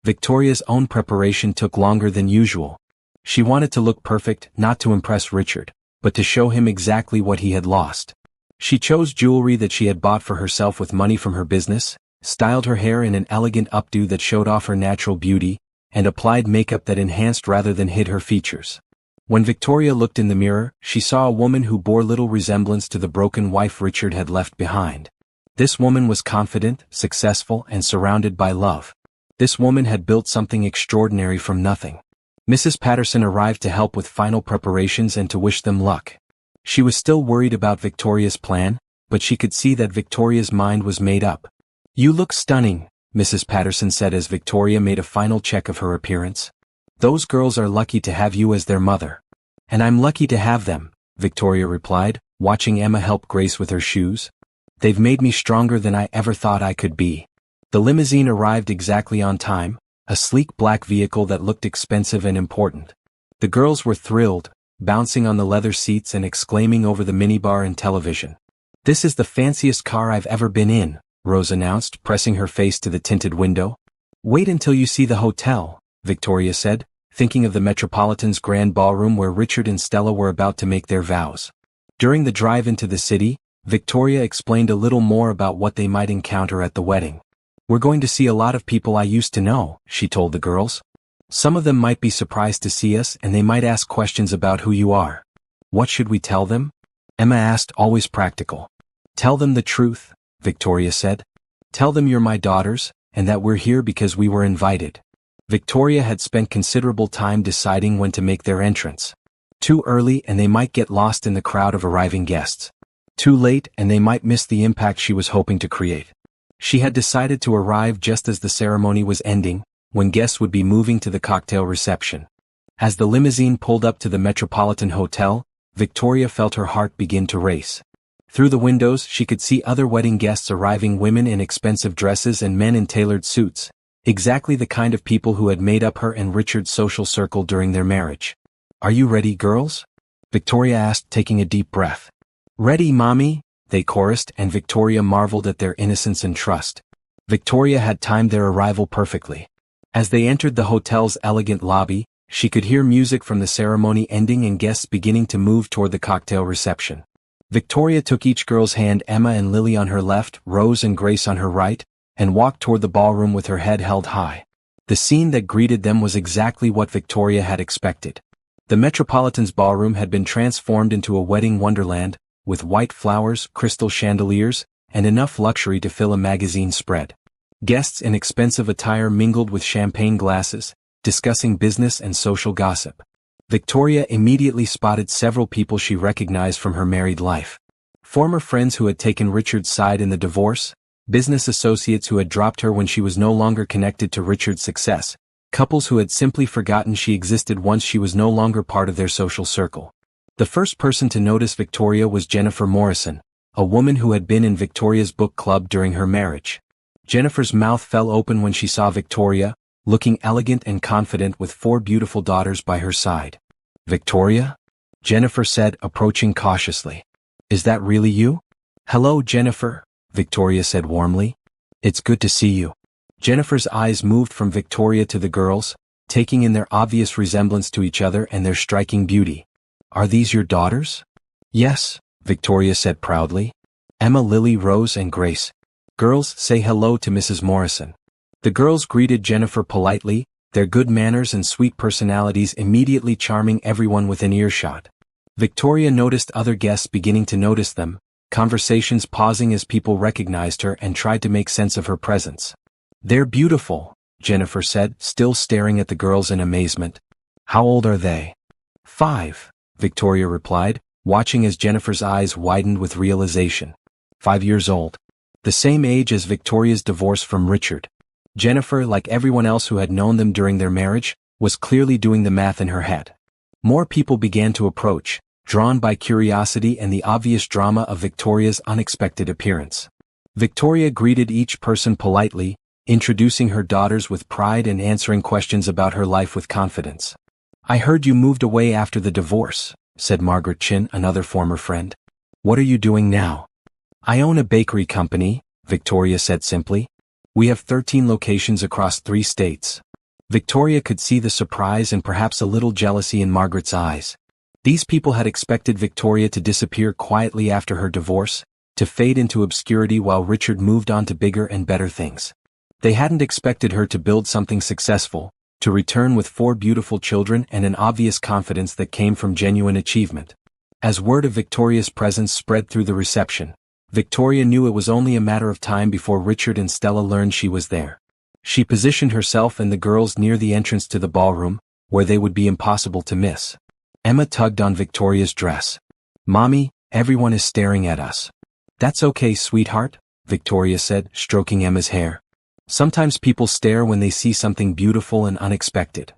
Speaker 1: Victoria's own preparation took longer than usual. She wanted to look perfect, not to impress Richard, but to show him exactly what he had lost. She chose jewelry that she had bought for herself with money from her business, styled her hair in an elegant updo that showed off her natural beauty, and applied makeup that enhanced rather than hid her features. When Victoria looked in the mirror, she saw a woman who bore little resemblance to the broken wife Richard had left behind. This woman was confident, successful, and surrounded by love. This woman had built something extraordinary from nothing. Mrs. Patterson arrived to help with final preparations and to wish them luck. She was still worried about Victoria's plan, but she could see that Victoria's mind was made up. "You look stunning," Mrs. Patterson said as Victoria made a final check of her appearance. "Those girls are lucky to have you as their mother." "And I'm lucky to have them," Victoria replied, watching Emma help Grace with her shoes. "They've made me stronger than I ever thought I could be." The limousine arrived exactly on time, a sleek black vehicle that looked expensive and important. The girls were thrilled, bouncing on the leather seats and exclaiming over the minibar and television. "This is the fanciest car I've ever been in," Rose announced, pressing her face to the tinted window. "Wait until you see the hotel," Victoria said, thinking of the Metropolitan's grand ballroom where Richard and Stella were about to make their vows. During the drive into the city, Victoria explained a little more about what they might encounter at the wedding. "We're going to see a lot of people I used to know," she told the girls. "Some of them might be surprised to see us and they might ask questions about who you are." "What should we tell them?" Emma asked, always practical. "Tell them the truth," Victoria said. "Tell them you're my daughters, and that we're here because we were invited." Victoria had spent considerable time deciding when to make their entrance. Too early and they might get lost in the crowd of arriving guests. Too late and they might miss the impact she was hoping to create. She had decided to arrive just as the ceremony was ending, when guests would be moving to the cocktail reception. As the limousine pulled up to the Metropolitan Hotel, Victoria felt her heart begin to race. Through the windows she could see other wedding guests arriving, women in expensive dresses and men in tailored suits, exactly the kind of people who had made up her and Richard's social circle during their marriage. "Are you ready, girls?" Victoria asked, taking a deep breath. "Ready, Mommy," they chorused, and Victoria marveled at their innocence and trust. Victoria had timed their arrival perfectly. As they entered the hotel's elegant lobby, she could hear music from the ceremony ending and guests beginning to move toward the cocktail reception. Victoria took each girl's hand, Emma and Lily on her left, Rose and Grace on her right, and walked toward the ballroom with her head held high. The scene that greeted them was exactly what Victoria had expected. The Metropolitan's ballroom had been transformed into a wedding wonderland, with white flowers, crystal chandeliers, and enough luxury to fill a magazine spread. Guests in expensive attire mingled with champagne glasses, discussing business and social gossip. Victoria immediately spotted several people she recognized from her married life. Former friends who had taken Richard's side in the divorce, business associates who had dropped her when she was no longer connected to Richard's success, couples who had simply forgotten she existed once she was no longer part of their social circle. The first person to notice Victoria was Jennifer Morrison, a woman who had been in Victoria's book club during her marriage. Jennifer's mouth fell open when she saw Victoria, looking elegant and confident with 4 beautiful daughters by her side. "Victoria?" Jennifer said, approaching cautiously. "Is that really you?" "Hello, Jennifer," Victoria said warmly. "It's good to see you." Jennifer's eyes moved from Victoria to the girls, taking in their obvious resemblance to each other and their striking beauty. "Are these your daughters?" "Yes," Victoria said proudly. "Emma, Lily, Rose, and Grace. Girls, say hello to Mrs. Morrison." The girls greeted Jennifer politely, their good manners and sweet personalities immediately charming everyone within earshot. Victoria noticed other guests beginning to notice them, conversations pausing as people recognized her and tried to make sense of her presence. "They're beautiful," Jennifer said, still staring at the girls in amazement. "How old are they?" "5, Victoria replied, watching as Jennifer's eyes widened with realization. 5 years old. The same age as Victoria's divorce from Richard. Jennifer, like everyone else who had known them during their marriage, was clearly doing the math in her head. More people began to approach, drawn by curiosity and the obvious drama of Victoria's unexpected appearance. Victoria greeted each person politely, introducing her daughters with pride and answering questions about her life with confidence. "I heard you moved away after the divorce," said Margaret Chin, another former friend. "What are you doing now?" "I own a bakery company," Victoria said simply. "We have 13 locations across 3 states. Victoria could see the surprise and perhaps a little jealousy in Margaret's eyes. These people had expected Victoria to disappear quietly after her divorce, to fade into obscurity while Richard moved on to bigger and better things. They hadn't expected her to build something successful, to return with 4 beautiful children and an obvious confidence that came from genuine achievement. As word of Victoria's presence spread through the reception, Victoria knew it was only a matter of time before Richard and Stella learned she was there. She positioned herself and the girls near the entrance to the ballroom, where they would be impossible to miss. Emma tugged on Victoria's dress. "Mommy, everyone is staring at us." "That's okay, sweetheart," Victoria said, stroking Emma's hair. "Sometimes people stare when they see something beautiful and unexpected."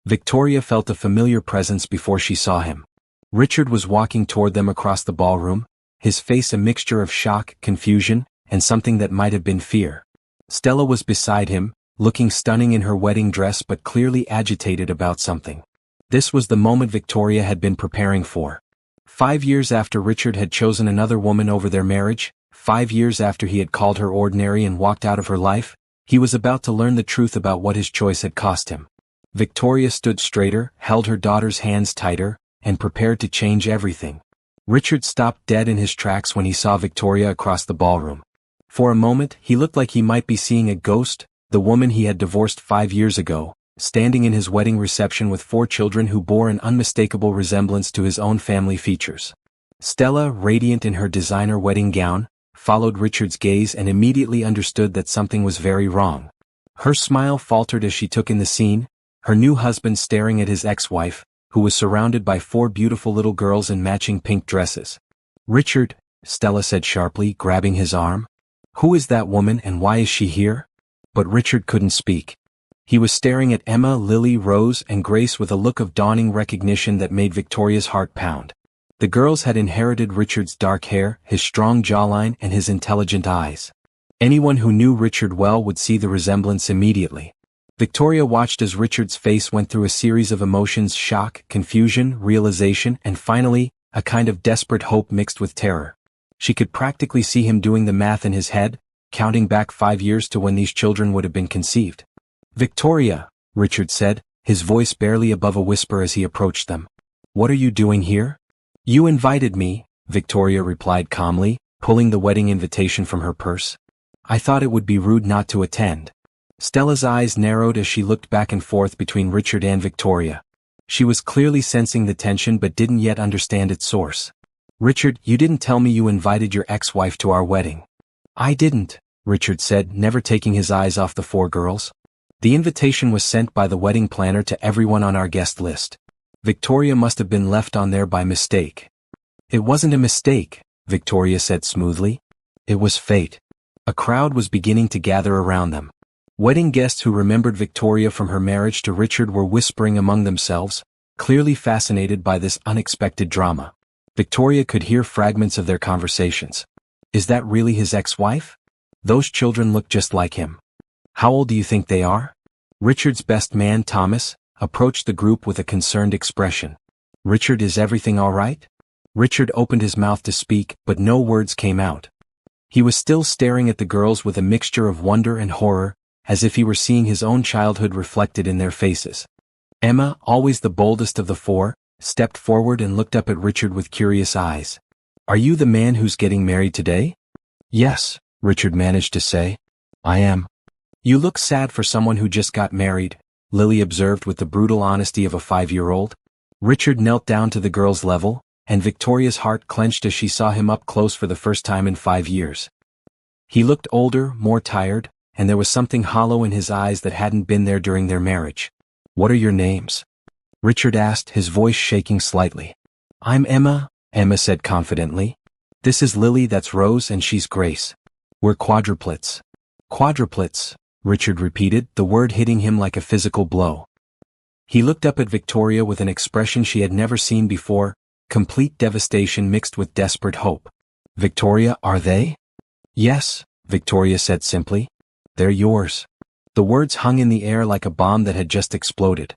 Speaker 1: Victoria felt a familiar presence before she saw him. Richard was walking toward them across the ballroom, his face a mixture of shock, confusion, and something that might have been fear. Stella was beside him, looking stunning in her wedding dress but clearly agitated about something. This was the moment Victoria had been preparing for. 5 years after Richard had chosen another woman over their marriage, 5 years after he had called her ordinary and walked out of her life, he was about to learn the truth about what his choice had cost him. Victoria stood straighter, held her daughter's hands tighter, and prepared to change everything. Richard stopped dead in his tracks when he saw Victoria across the ballroom. For a moment, he looked like he might be seeing a ghost, the woman he had divorced 5 years ago, standing in his wedding reception with 4 children who bore an unmistakable resemblance to his own family features. Stella, radiant in her designer wedding gown, followed Richard's gaze and immediately understood that something was very wrong. Her smile faltered as she took in the scene, her new husband staring at his ex-wife, who was surrounded by 4 beautiful little girls in matching pink dresses. "Richard," Stella said sharply, grabbing his arm. "Who is that woman and why is she here?" But Richard couldn't speak. He was staring at Emma, Lily, Rose, and Grace with a look of dawning recognition that made Victoria's heart pound. The girls had inherited Richard's dark hair, his strong jawline, and his intelligent eyes. Anyone who knew Richard well would see the resemblance immediately. Victoria watched as Richard's face went through a series of emotions: shock, confusion, realization, and finally, a kind of desperate hope mixed with terror. She could practically see him doing the math in his head, counting back 5 years to when these children would have been conceived. "Victoria," Richard said, his voice barely above a whisper as he approached them. "What are you doing here?" "You invited me," Victoria replied calmly, pulling the wedding invitation from her purse. "I thought it would be rude not to attend." Stella's eyes narrowed as she looked back and forth between Richard and Victoria. She was clearly sensing the tension but didn't yet understand its source. "Richard, you didn't tell me you invited your ex-wife to our wedding." "I didn't," Richard said, never taking his eyes off the 4 girls. "The invitation was sent by the wedding planner to everyone on our guest list. Victoria must have been left on there by mistake." "It wasn't a mistake," Victoria said smoothly. "It was fate." A crowd was beginning to gather around them. Wedding guests who remembered Victoria from her marriage to Richard were whispering among themselves, clearly fascinated by this unexpected drama. Victoria could hear fragments of their conversations. "Is that really his ex-wife? Those children look just like him. How old do you think they are?" Richard's best man, Thomas, approached the group with a concerned expression. "Richard, is everything all right?" Richard opened his mouth to speak, but no words came out. He was still staring at the girls with a mixture of wonder and horror, as if he were seeing his own childhood reflected in their faces. Emma, always the boldest of the 4, stepped forward and looked up at Richard with curious eyes. "Are you the man who's getting married today?" "Yes," Richard managed to say. "I am." "You look sad for someone who just got married," Lily observed with the brutal honesty of a 5-year-old. Richard knelt down to the girl's level, and Victoria's heart clenched as she saw him up close for the first time in 5 years. He looked older, more tired, and there was something hollow in his eyes that hadn't been there during their marriage. "What are your names?" Richard asked, his voice shaking slightly. "I'm Emma," Emma said confidently. "This is Lily, that's Rose, and she's Grace. We're quadruplets." "Quadruplets," Richard repeated, the word hitting him like a physical blow. He looked up at Victoria with an expression she had never seen before, complete devastation mixed with desperate hope. "Victoria, are they?" "Yes," Victoria said simply. "They're yours." The words hung in the air like a bomb that had just exploded.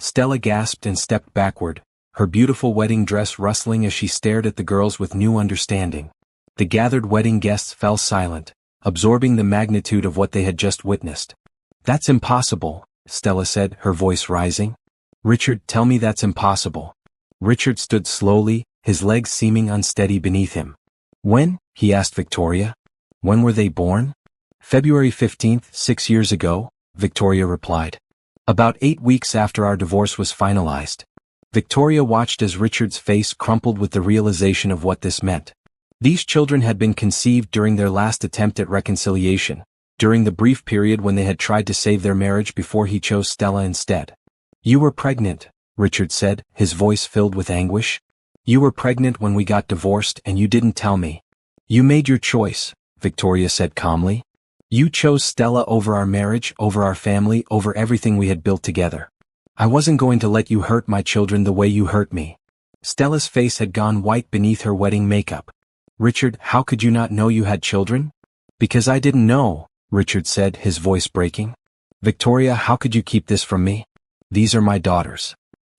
Speaker 1: Stella gasped and stepped backward, her beautiful wedding dress rustling as she stared at the girls with new understanding. The gathered wedding guests fell silent, absorbing the magnitude of what they had just witnessed. "That's impossible," Stella said, her voice rising. "Richard, tell me that's impossible." Richard stood slowly, his legs seeming unsteady beneath him. "When?" he asked Victoria. "When were they born?" "February 15th, 6 years ago," Victoria replied. "About 8 weeks after our divorce was finalized." Victoria watched as Richard's face crumpled with the realization of what this meant. These children had been conceived during their last attempt at reconciliation, during the brief period when they had tried to save their marriage before he chose Stella instead. "You were pregnant," Richard said, his voice filled with anguish. "You were pregnant when we got divorced and you didn't tell me." "You made your choice," Victoria said calmly. "You chose Stella over our marriage, over our family, over everything we had built together. I wasn't going to let you hurt my children the way you hurt me." Stella's face had gone white beneath her wedding makeup. "Richard, how could you not know you had children?" "Because I didn't know," Richard said, his voice breaking. Victoria, how could you keep this from me? These are my daughters.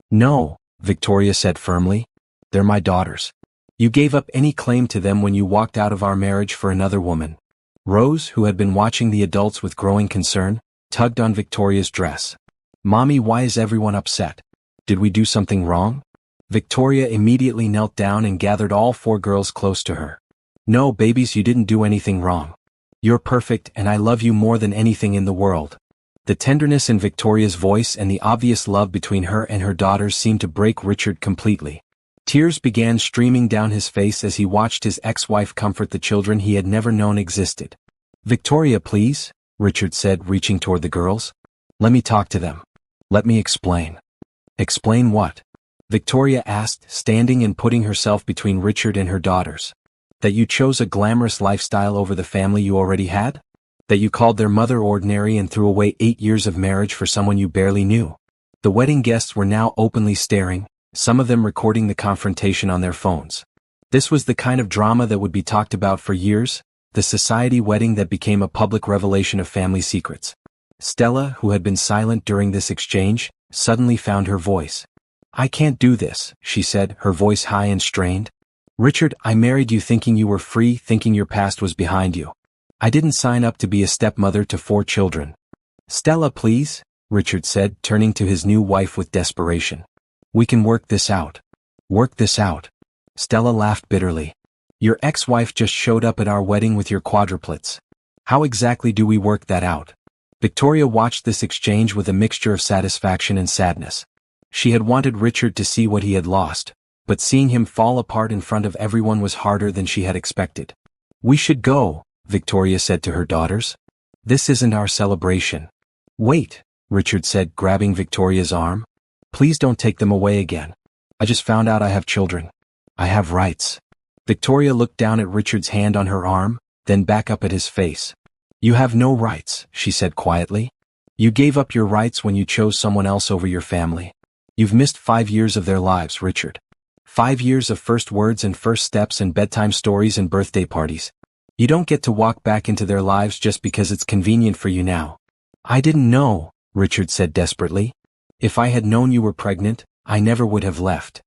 Speaker 1: No, Victoria said firmly. They're my daughters. You gave up any claim to them when you walked out of our marriage for another woman. Rose, who had been watching the adults with growing concern, tugged on Victoria's dress. Mommy, why is everyone upset? Did we do something wrong? Victoria immediately knelt down and gathered all 4 girls close to her. No, babies, you didn't do anything wrong. You're perfect and I love you more than anything in the world. The tenderness in Victoria's voice and the obvious love between her and her daughters seemed to break Richard completely. Tears began streaming down his face as he watched his ex-wife comfort the children he had never known existed. Victoria, please, Richard said, reaching toward the girls. Let me talk to them. Let me explain. Explain what? Victoria asked, standing and putting herself between Richard and her daughters. That you chose a glamorous lifestyle over the family you already had? That you called their mother ordinary and threw away 8 years of marriage for someone you barely knew? The wedding guests were now openly staring, some of them recording the confrontation on their phones. This was the kind of drama that would be talked about for years, the society wedding that became a public revelation of family secrets. Stella, who had been silent during this exchange, suddenly found her voice. I can't do this, she said, her voice high and strained. Richard, I married you thinking you were free, thinking your past was behind you. I didn't sign up to be a stepmother to 4 children. Stella, please, Richard said, turning to his new wife with desperation. We can work this out. Work this out. Stella laughed bitterly. Your ex-wife just showed up at our wedding with your quadruplets. How exactly do we work that out? Victoria watched this exchange with a mixture of satisfaction and sadness. She had wanted Richard to see what he had lost, but seeing him fall apart in front of everyone was harder than she had expected. We should go, Victoria said to her daughters. This isn't our celebration. Wait, Richard said, grabbing Victoria's arm. Please don't take them away again. I just found out I have children. I have rights. Victoria looked down at Richard's hand on her arm, then back up at his face. You have no rights, she said quietly. You gave up your rights when you chose someone else over your family. You've missed 5 years of their lives, Richard. 5 years of first words and first steps and bedtime stories and birthday parties. You don't get to walk back into their lives just because it's convenient for you now. I didn't know, Richard said desperately. If I had known you were pregnant, I never would have left.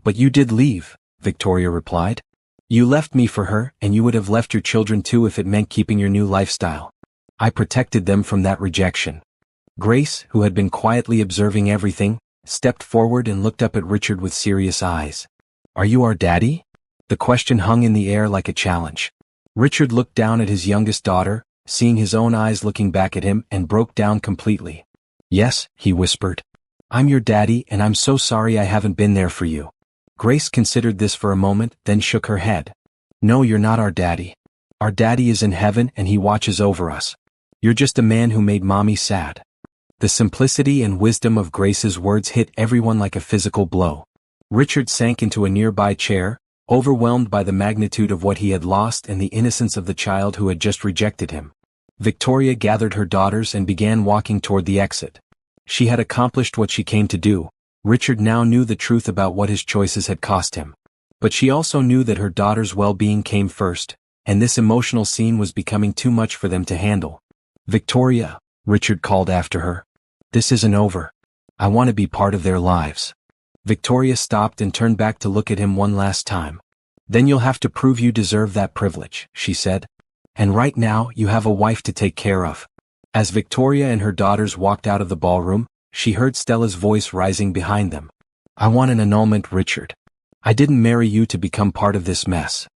Speaker 1: But you did leave, Victoria replied. You left me for her, and you would have left your children too if it meant keeping your new lifestyle. I protected them from that rejection. Grace, who had been quietly observing everything, stepped forward and looked up at Richard with serious eyes. Are you our daddy? The question hung in the air like a challenge. Richard looked down at his youngest daughter, seeing his own eyes looking back at him, and broke down completely. Yes, he whispered. I'm your daddy, and I'm so sorry I haven't been there for you. Grace considered this for a moment, then shook her head. No, you're not our daddy. Our daddy is in heaven and he watches over us. You're just a man who made mommy sad. The simplicity and wisdom of Grace's words hit everyone like a physical blow. Richard sank into a nearby chair, overwhelmed by the magnitude of what he had lost and the innocence of the child who had just rejected him. Victoria gathered her daughters and began walking toward the exit. She had accomplished what she came to do. Richard now knew the truth about what his choices had cost him. But she also knew that her daughter's well-being came first, and this emotional scene was becoming too much for them to handle. Victoria, Richard called after her. This isn't over. I want to be part of their lives. Victoria stopped and turned back to look at him one last time. Then you'll have to prove you deserve that privilege, she said. And right now, you have a wife to take care of. As Victoria and her daughters walked out of the ballroom, she heard Stella's voice rising behind them. I want an annulment, Richard. I didn't marry you to become part of this mess.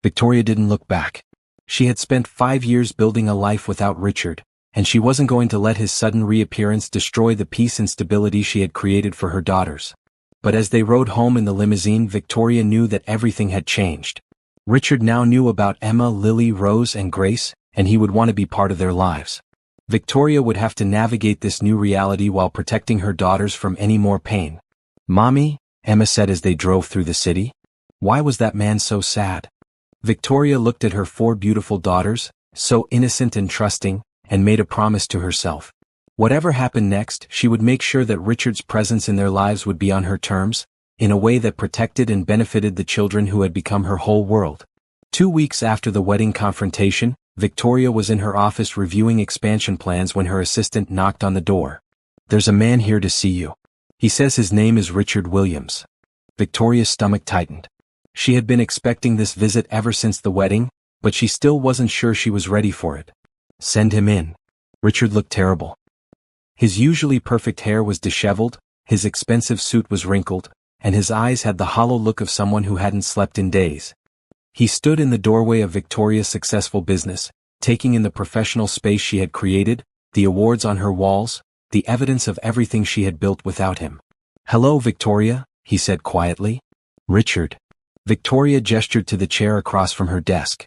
Speaker 1: Victoria didn't look back. She had spent 5 years building a life without Richard, and she wasn't going to let his sudden reappearance destroy the peace and stability she had created for her daughters. But as they rode home in the limousine, Victoria knew that everything had changed. Richard now knew about Emma, Lily, Rose, and Grace, and he would want to be part of their lives. Victoria would have to navigate this new reality while protecting her daughters from any more pain. Mommy, Emma said as they drove through the city. Why was that man so sad? Victoria looked at her 4 beautiful daughters, so innocent and trusting, and made a promise to herself. Whatever happened next, she would make sure that Richard's presence in their lives would be on her terms, in a way that protected and benefited the children who had become her whole world. 2 weeks after the wedding confrontation, Victoria was in her office reviewing expansion plans when her assistant knocked on the door. "There's a man here to see you. He says his name is Richard Williams." Victoria's stomach tightened. She had been expecting this visit ever since the wedding, but she still wasn't sure she was ready for it. "Send him in." Richard looked terrible. His usually perfect hair was disheveled, his expensive suit was wrinkled, and his eyes had the hollow look of someone who hadn't slept in days. He stood in the doorway of Victoria's successful business, taking in the professional space she had created, the awards on her walls, the evidence of everything she had built without him. "Hello, Victoria," he said quietly. "Richard." Victoria gestured to the chair across from her desk.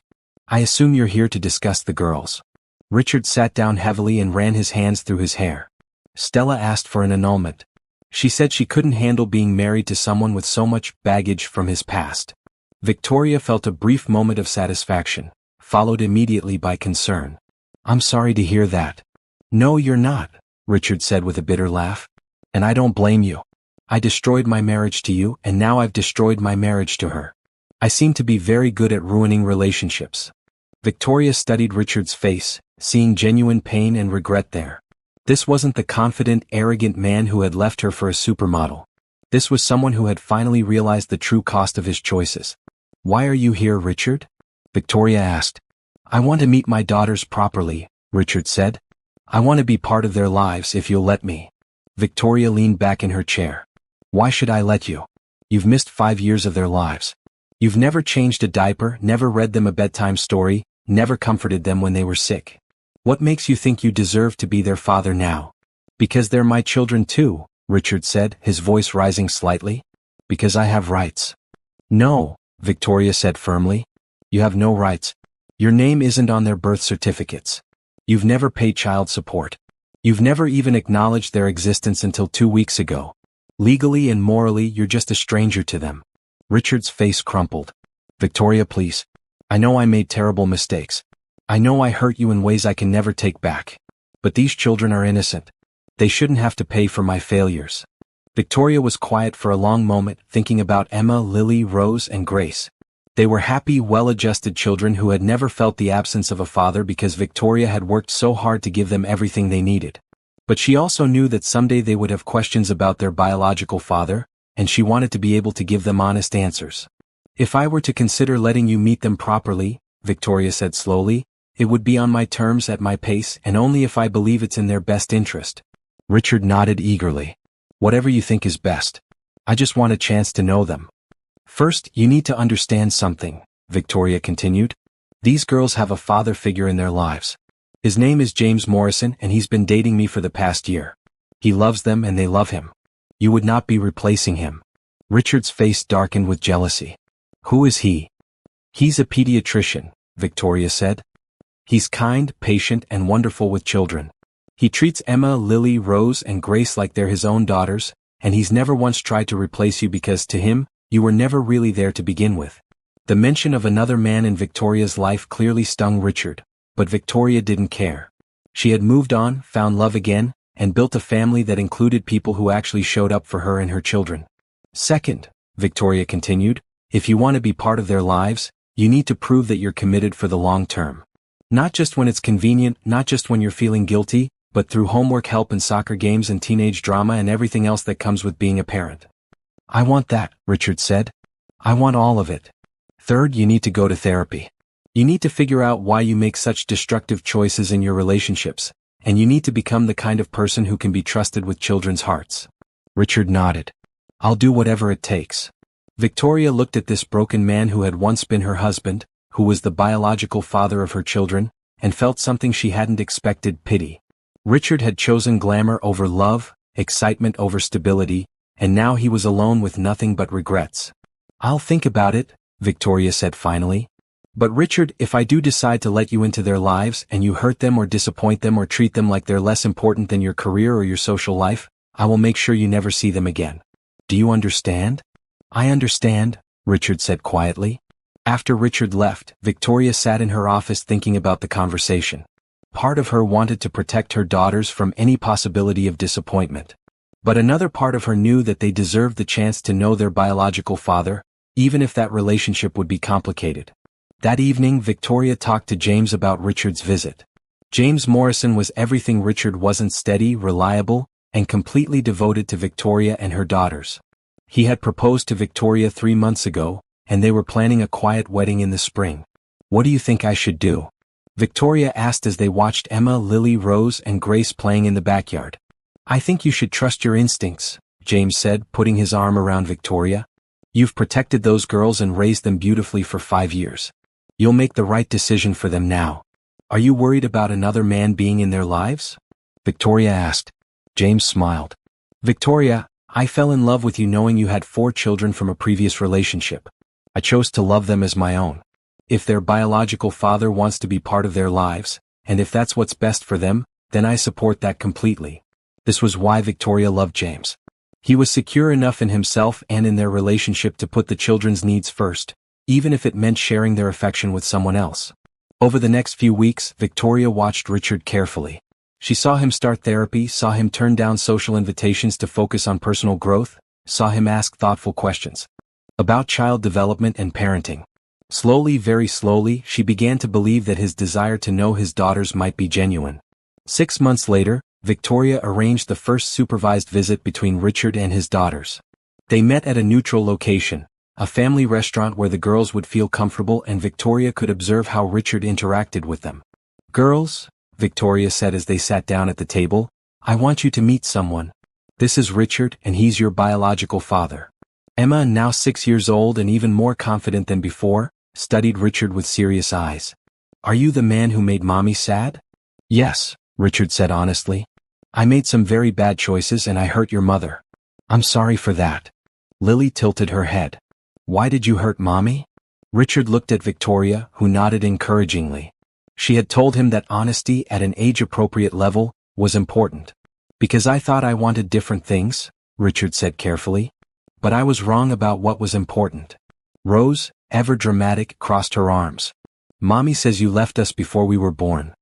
Speaker 1: "I assume you're here to discuss the girls." Richard sat down heavily and ran his hands through his hair. "Stella asked for an annulment. She said she couldn't handle being married to someone with so much baggage from his past." Victoria felt a brief moment of satisfaction, followed immediately by concern. "I'm sorry to hear that." "No, you're not," Richard said with a bitter laugh. "And I don't blame you. I destroyed my marriage to you, and now I've destroyed my marriage to her. I seem to be very good at ruining relationships." Victoria studied Richard's face, seeing genuine pain and regret there. This wasn't the confident, arrogant man who had left her for a supermodel. This was someone who had finally realized the true cost of his choices. "Why are you here, Richard?" Victoria asked. "I want to meet my daughters properly," Richard said. "I want to be part of their lives if you'll let me." Victoria leaned back in her chair. "Why should I let you? You've missed 5 years of their lives. You've never changed a diaper, never read them a bedtime story, never comforted them when they were sick. What makes you think you deserve to be their father now?" "Because they're my children too," Richard said, his voice rising slightly. "Because I have rights." "No," Victoria said firmly. "You have no rights. Your name isn't on their birth certificates. You've never paid child support. You've never even acknowledged their existence until 2 weeks ago. Legally and morally, you're just a stranger to them." Richard's face crumpled. "Victoria, please. I know I made terrible mistakes. I know I hurt you in ways I can never take back. But these children are innocent. They shouldn't have to pay for my failures." Victoria was quiet for a long moment, thinking about Emma, Lily, Rose, and Grace. They were happy, well-adjusted children who had never felt the absence of a father because Victoria had worked so hard to give them everything they needed. But she also knew that someday they would have questions about their biological father, and she wanted to be able to give them honest answers. "If I were to consider letting you meet them properly," Victoria said slowly, "it would be on my terms at my pace and only if I believe it's in their best interest." Richard nodded eagerly. "Whatever you think is best. I just want a chance to know them." "First, you need to understand something," Victoria continued. "These girls have a father figure in their lives. His name is James Morrison and he's been dating me for the past year. He loves them and they love him. You would not be replacing him." Richard's face darkened with jealousy. "Who is he?" "He's a pediatrician," Victoria said. "He's kind, patient, and wonderful with children. He treats Emma, Lily, Rose, and Grace like they're his own daughters, and he's never once tried to replace you because, to him, you were never really there to begin with." The mention of another man in Victoria's life clearly stung Richard, but Victoria didn't care. She had moved on, found love again, and built a family that included people who actually showed up for her and her children. "Second," Victoria continued, "if you want to be part of their lives, you need to prove that you're committed for the long term. Not just when it's convenient, not just when you're feeling guilty, but through homework help and soccer games and teenage drama and everything else that comes with being a parent." "I want that," Richard said. "I want all of it." "Third, you need to go to therapy. You need to figure out why you make such destructive choices in your relationships, and you need to become the kind of person who can be trusted with children's hearts." Richard nodded. "I'll do whatever it takes." Victoria looked at this broken man who had once been her husband, who was the biological father of her children, and felt something she hadn't expected: pity. Richard had chosen glamour over love, excitement over stability, and now he was alone with nothing but regrets. "I'll think about it," Victoria said finally. "But Richard, if I do decide to let you into their lives and you hurt them or disappoint them or treat them like they're less important than your career or your social life, I will make sure you never see them again. Do you understand?" "I understand," Richard said quietly. After Richard left, Victoria sat in her office thinking about the conversation. Part of her wanted to protect her daughters from any possibility of disappointment. But another part of her knew that they deserved the chance to know their biological father, even if that relationship would be complicated. That evening, Victoria talked to James about Richard's visit. James Morrison was everything Richard wasn't: steady, reliable, and completely devoted to Victoria and her daughters. He had proposed to Victoria 3 months ago, and they were planning a quiet wedding in the spring. "What do you think I should do?" Victoria asked as they watched Emma, Lily, Rose, and Grace playing in the backyard. "I think you should trust your instincts," James said, putting his arm around Victoria. "You've protected those girls and raised them beautifully for 5 years. You'll make the right decision for them now. Are you worried about another man being in their lives?" Victoria asked. James smiled. "Victoria, I fell in love with you knowing you had 4 children from a previous relationship. I chose to love them as my own. If their biological father wants to be part of their lives, and if that's what's best for them, then I support that completely." This was why Victoria loved James. He was secure enough in himself and in their relationship to put the children's needs first, even if it meant sharing their affection with someone else. Over the next few weeks, Victoria watched Richard carefully. She saw him start therapy, saw him turn down social invitations to focus on personal growth, saw him ask thoughtful questions about child development and parenting. Slowly, very slowly, she began to believe that his desire to know his daughters might be genuine. 6 months later, Victoria arranged the first supervised visit between Richard and his daughters. They met at a neutral location, a family restaurant where the girls would feel comfortable and Victoria could observe how Richard interacted with them. "Girls," Victoria said as they sat down at the table, "I want you to meet someone. This is Richard, and he's your biological father." Emma, now 6 years old and even more confident than before, studied Richard with serious eyes. "Are you the man who made Mommy sad?" "Yes," Richard said honestly. "I made some very bad choices and I hurt your mother. I'm sorry for that." Lily tilted her head. "Why did you hurt Mommy?" Richard looked at Victoria, who nodded encouragingly. She had told him that honesty at an age-appropriate level was important. "Because I thought I wanted different things," Richard said carefully. "But I was wrong about what was important." Rose, ever dramatic, crossed her arms. "Mommy says you left us before we were born."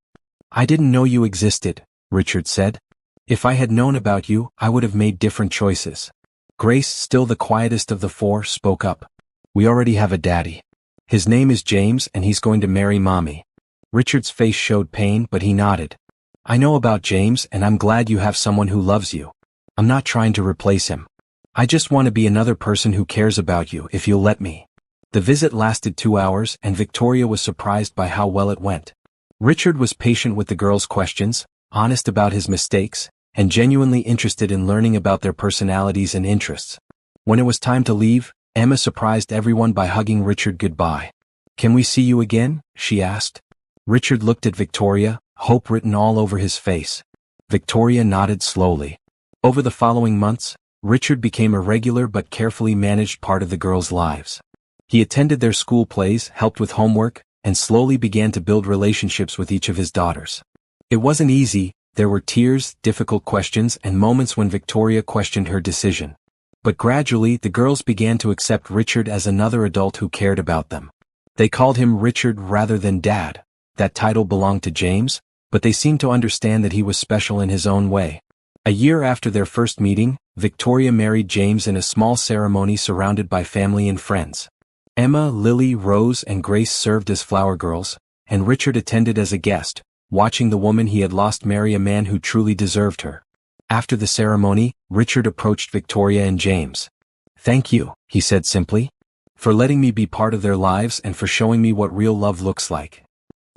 Speaker 1: "I didn't know you existed," Richard said. "If I had known about you, I would have made different choices." Grace, still the quietest of the 4, spoke up. "We already have a daddy. His name is James and he's going to marry Mommy." Richard's face showed pain, but he nodded. "I know about James and I'm glad you have someone who loves you. I'm not trying to replace him. I just want to be another person who cares about you if you'll let me." The visit lasted 2 hours and Victoria was surprised by how well it went. Richard was patient with the girls' questions, honest about his mistakes, and genuinely interested in learning about their personalities and interests. When it was time to leave, Emma surprised everyone by hugging Richard goodbye. "Can we see you again?" she asked. Richard looked at Victoria, hope written all over his face. Victoria nodded slowly. Over the following months, Richard became a regular but carefully managed part of the girls' lives. He attended their school plays, helped with homework, and slowly began to build relationships with each of his daughters. It wasn't easy. There were tears, difficult questions, and moments when Victoria questioned her decision. But gradually, the girls began to accept Richard as another adult who cared about them. They called him Richard rather than Dad. That title belonged to James, but they seemed to understand that he was special in his own way. A year after their first meeting, Victoria married James in a small ceremony surrounded by family and friends. Emma, Lily, Rose, and Grace served as flower girls, and Richard attended as a guest, watching the woman he had lost marry a man who truly deserved her. After the ceremony, Richard approached Victoria and James. "Thank you," he said simply, "for letting me be part of their lives and for showing me what real love looks like."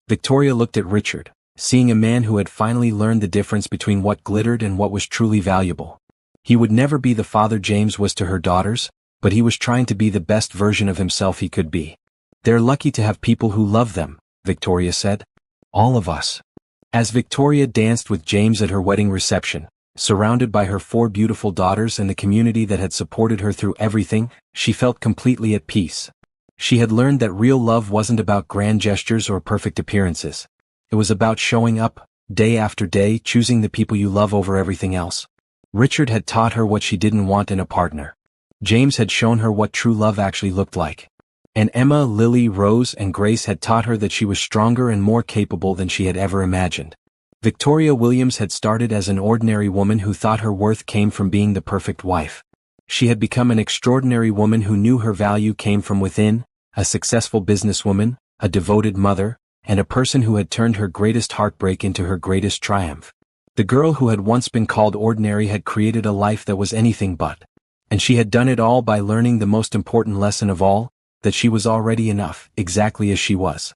Speaker 1: Victoria looked at Richard, seeing a man who had finally learned the difference between what glittered and what was truly valuable. He would never be the father James was to her daughters, but he was trying to be the best version of himself he could be. "They're lucky to have people who love them," Victoria said. "All of us." As Victoria danced with James at her wedding reception, surrounded by her 4 beautiful daughters and the community that had supported her through everything, she felt completely at peace. She had learned that real love wasn't about grand gestures or perfect appearances. It was about showing up, day after day, choosing the people you love over everything else. Richard had taught her what she didn't want in a partner. James had shown her what true love actually looked like. And Emma, Lily, Rose, and Grace had taught her that she was stronger and more capable than she had ever imagined. Victoria Williams had started as an ordinary woman who thought her worth came from being the perfect wife. She had become an extraordinary woman who knew her value came from within, a successful businesswoman, a devoted mother, and a person who had turned her greatest heartbreak into her greatest triumph. The girl who had once been called ordinary had created a life that was anything but. And she had done it all by learning the most important lesson of all, that she was already enough, exactly as she was.